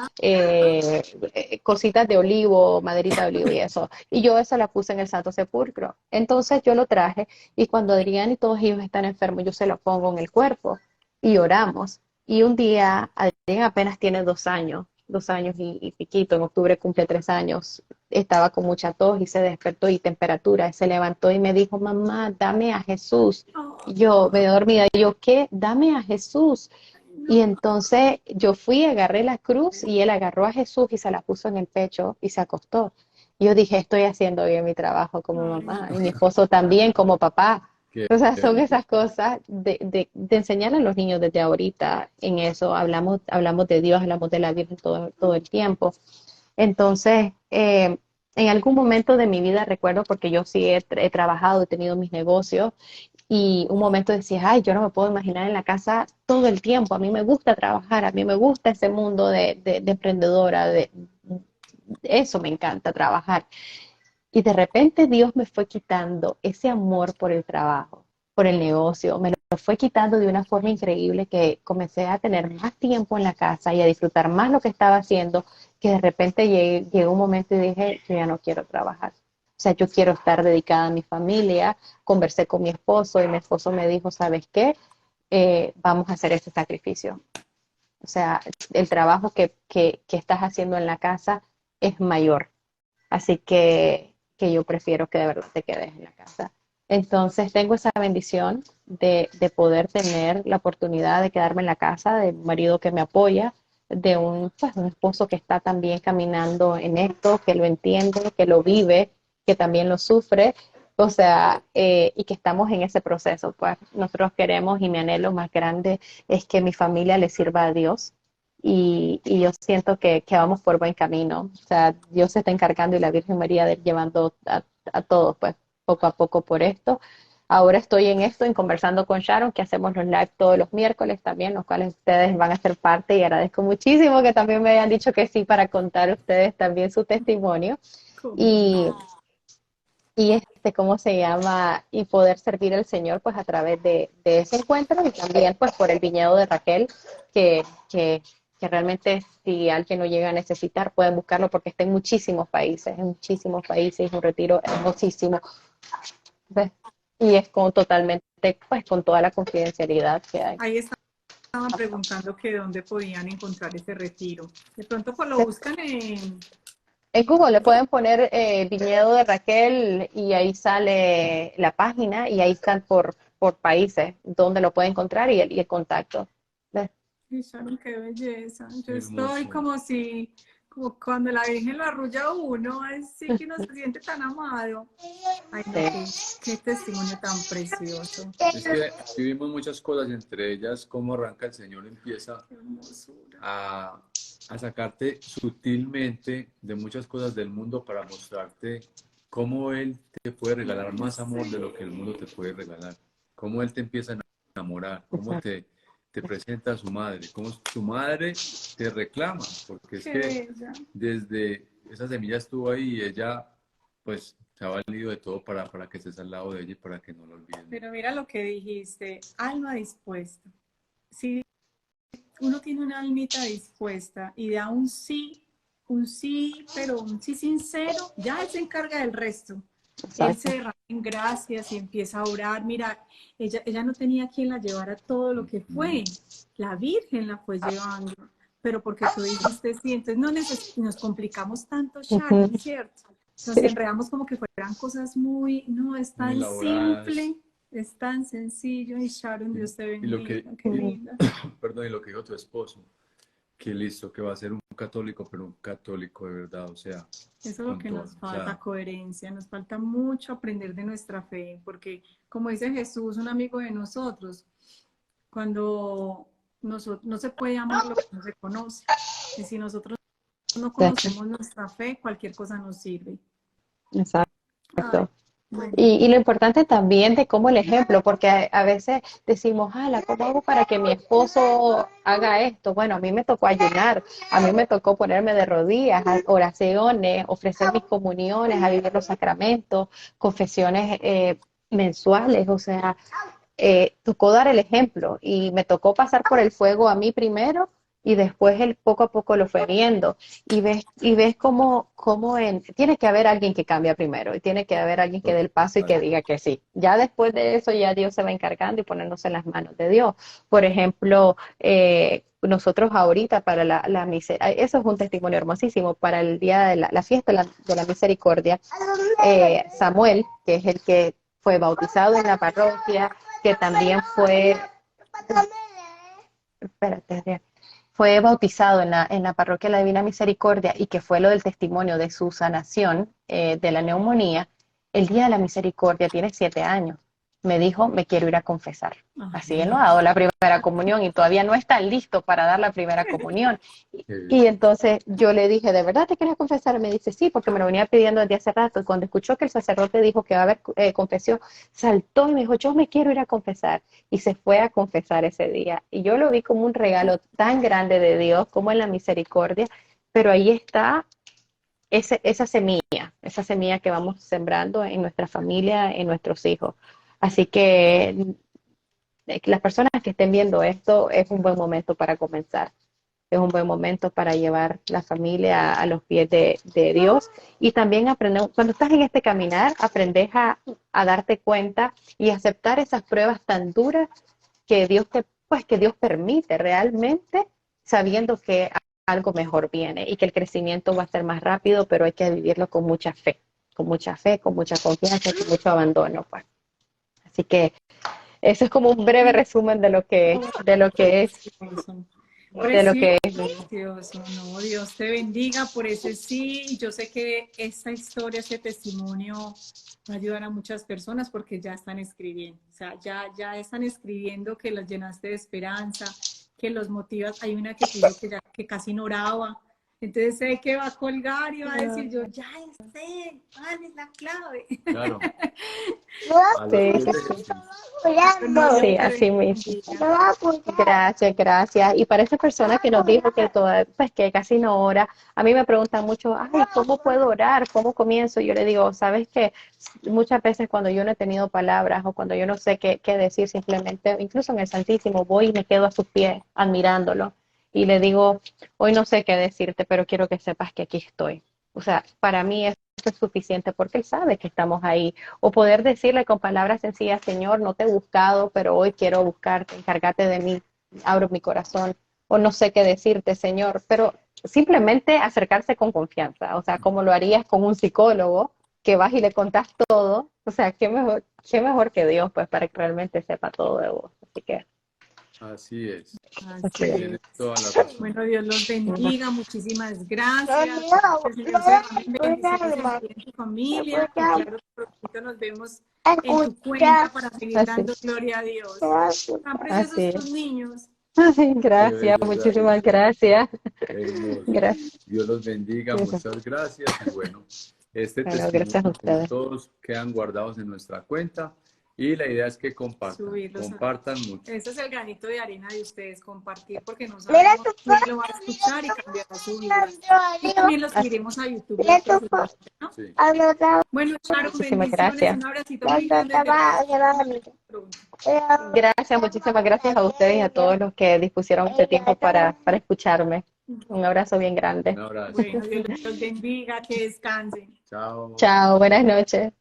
cositas de olivo, maderita de olivo y eso. Y yo esa la puse en el Santo Sepulcro. Entonces yo lo traje, y cuando Adrián y todos ellos están enfermos, yo se lo pongo en el cuerpo y oramos. Y un día, Adrián apenas tiene 2 años, 2 años y piquito, en octubre cumple 3 años. Estaba con mucha tos y se despertó y temperatura, y se levantó y me dijo, mamá, dame a Jesús. Y yo me dormida, y yo, ¿qué? Dame a Jesús. Y entonces yo fui, agarré la cruz, y él agarró a Jesús y se la puso en el pecho y se acostó. Y yo dije, estoy haciendo bien mi trabajo como mamá, y mi esposo también como papá. qué O sea, son lindo. esas cosas de enseñar a los niños desde ahorita en eso. Hablamos de Dios, hablamos de la Virgen todo el tiempo. Entonces, en algún momento de mi vida recuerdo, porque yo sí he trabajado, he tenido mis negocios, y un momento decía, ay, yo no me puedo imaginar en la casa todo el tiempo. A mí me gusta trabajar, a mí me gusta ese mundo de emprendedora, eso me encanta trabajar. Y de repente Dios me fue quitando ese amor por el trabajo, por el negocio, me lo fue quitando de una forma increíble, que comencé a tener más tiempo en la casa y a disfrutar más lo que estaba haciendo, que de repente llegó un momento y dije, yo ya no quiero trabajar. O sea, yo quiero estar dedicada a mi familia. Conversé con mi esposo y mi esposo me dijo, ¿sabes qué? vamos a hacer ese sacrificio. O sea, el trabajo que estás haciendo en la casa es mayor. Así que yo prefiero que de verdad te quedes en la casa. Entonces tengo esa bendición de poder tener la oportunidad de quedarme en la casa, de un marido que me apoya, de pues, un esposo que está también caminando en esto, que lo entiende, que lo vive, que también lo sufre. O sea, y que estamos en ese proceso. Pues nosotros queremos y mi anhelo más grande es que mi familia le sirva a Dios y yo siento que vamos por buen camino. O sea, Dios se está encargando y la Virgen María de ir llevando a todos, pues, poco a poco por esto. Ahora estoy en esto, en conversando con Sharon, que hacemos los live todos los miércoles también, los cuales ustedes van a ser parte y agradezco muchísimo que también me hayan dicho que sí para contar ustedes también su testimonio. ¿Cómo Y, no? y ¿cómo se llama? Y poder servir al Señor pues a través de ese encuentro y también pues por el viñedo de Raquel, que, que, que realmente si alguien lo llega a necesitar pueden buscarlo porque está en muchísimos países, es un retiro hermosísimo. ¿Ves? Y es con totalmente, pues con toda la confidencialidad que hay. Ahí estaban preguntando que dónde podían encontrar ese retiro. De pronto pues lo buscan En Google le pueden poner viñedo de Raquel y ahí sale la página y ahí están por países donde lo pueden encontrar y el contacto. ¿Ves? y Sharon, qué belleza. Yo estoy Hermoso. como cuando la Virgen lo arrulla a uno, así que uno se siente tan amado. Ay, no, qué testimonio tan precioso. Es que aquí vimos muchas cosas, entre ellas cómo arranca el Señor, empieza Qué hermosura. a sacarte sutilmente de muchas cosas del mundo para mostrarte cómo Él te puede regalar más amor de lo que el mundo te puede regalar, cómo Él te empieza a enamorar, cómo te presenta a su madre, cómo tu madre te reclama, porque es Qué que bella. desde esa semilla estuvo ahí y ella pues se ha valido de todo para que estés al lado de ella y para que no lo olvides. Pero mira lo que dijiste, alma dispuesta. Si uno tiene una almita dispuesta y da un sí, pero un sí sincero, ya él se encarga del resto. Él se Exacto. derrama en gracias y empieza a orar. Mira, ella no tenía quien la llevara todo lo que fue. La Virgen la fue llevando. Pero porque tú dijiste sí, entonces nos complicamos tanto, Sharon, Ujú. ¿cierto? Nos Sí. enredamos como que fueran cosas no, es Muy tan elaboradas. simple, es tan sencillo. Y Sharon, Dios te Y lo que, bendiga, qué y, Ujú. linda. perdón, y lo que dijo tu esposo, que listo, que va a ser un católico, pero un católico de verdad, o sea, Eso es lo con que todo, nos o falta, sea, coherencia, nos falta mucho aprender de nuestra fe, porque como dice Jesús, un amigo de nosotros, cuando no se puede amar lo que no se conoce, y si nosotros no Sí. conocemos nuestra fe, cualquier cosa nos sirve. Ay, Exacto. bueno, Y lo importante también de cómo el ejemplo, porque a veces decimos, ¿cómo hago para que mi esposo haga esto? Bueno, a mí me tocó ayunar, a mí me tocó ponerme de rodillas, a oraciones, ofrecer mis comuniones, a vivir los sacramentos, confesiones mensuales, o sea, tocó dar el ejemplo y me tocó pasar por el fuego a mí primero y después él poco a poco lo fue viendo y ves tiene que haber alguien que cambia primero y tiene que haber alguien que dé el paso y que total. diga que sí. Ya después de eso ya Dios se va encargando y poniéndose en las manos de Dios. Por ejemplo, nosotros ahorita para la misericordia, eso es un testimonio hermosísimo, para el día de la fiesta de la misericordia, Samuel, que es el que fue bautizado en la parroquia, que también espérate, fue bautizado en la parroquia de la Divina Misericordia y que fue lo del testimonio de su sanación de la neumonía, el día de la misericordia tiene 7 años. Me dijo, me quiero ir a confesar. Así él no ha dado la primera comunión y todavía no está listo para dar la primera comunión. Y entonces yo le dije, ¿de verdad te quieres confesar? Me dice, sí, porque me lo venía pidiendo desde hace rato. Y cuando escuchó que el sacerdote dijo que va a haber confesión, saltó y me dijo, yo me quiero ir a confesar. Y se fue a confesar ese día. Y yo lo vi como un regalo tan grande de Dios, como en la misericordia, pero ahí está esa semilla que vamos sembrando en nuestra familia, en nuestros hijos. Así que las personas que estén viendo esto, es un buen momento para comenzar. Es un buen momento para llevar la familia a los pies de Dios y también aprender, cuando estás en este caminar, aprendes a darte cuenta y aceptar esas pruebas tan duras que Dios pues que Dios permite realmente, sabiendo que algo mejor viene y que el crecimiento va a ser más rápido, pero hay que vivirlo con mucha fe, con mucha fe, con mucha confianza, con mucho abandono, pues. Así que eso es como un breve resumen de lo que es, Precioso, de lo que es. precioso, no, Dios te bendiga por ese sí, y yo sé que esta historia, este testimonio va a ayudar a muchas personas porque ya están escribiendo, o sea, ya están escribiendo que los llenaste de esperanza, que los motivas. Hay una que puso que casi no oraba, entonces sé que va a colgar y va a decir, yo ya sé cuál es la clave. Claro. A los Sí, pies sí, de sí. Jesús. No, Sí, Dios te así mismo. bendiga. Gracias, gracias. Y para esa persona que nos dijo que pues que casi no ora, a mí me preguntan mucho, ay, ¿cómo puedo orar? ¿Cómo comienzo? Yo le digo, sabes que muchas veces cuando yo no he tenido palabras o cuando yo no sé qué decir, simplemente, incluso en el Santísimo, voy y me quedo a sus pies admirándolo y le digo, hoy no sé qué decirte, pero quiero que sepas que aquí estoy. O sea, para mí eso es suficiente porque él sabe que estamos ahí. O poder decirle con palabras sencillas, Señor, no te he buscado, pero hoy quiero buscarte, encárgate de mí, abro mi corazón. O no sé qué decirte, Señor, pero simplemente acercarse con confianza. O sea, como lo harías con un psicólogo, que vas y le contás todo. O sea, qué mejor que Dios, pues, para que realmente sepa todo de vos. Así que, Así es. Así Tienes es. toda la razón. Bueno, Dios los bendiga, muchísimas gracias. Que el Señor se derrame bendiciones en ti y en tu familia. Y claro, que pronto nos vemos en tu cuenta para seguir así, dando gloria a Dios. Tan preciosos así tus es. niños. Ay, Qué gracias, bello, gracias. muchísimas gracias. Hermoso. Gracias. Dios los bendiga, muchas gracias. Y bueno, este Bueno, testimonio, gracias a como ustedes. todos, quedan guardados en nuestra cuenta. Y la idea es que Subirlos. compartan mucho. Ese es el granito de arena de ustedes, compartir, porque no sabemos quién lo va a escuchar y cambiará su vida. Y también lo subiremos a YouTube. ¿No? Sí. Bueno, Sharon, Muchísimas bendiciones, gracias. un abracito muy grande desde Colombia. Gracias, muchísimas gracias a ustedes y a todos los que dispusieron este tiempo para escucharme. Un abrazo bien Un grande. abrazo. Bueno, Dios los bendiga, que descansen. Chao. Chao, buenas noches.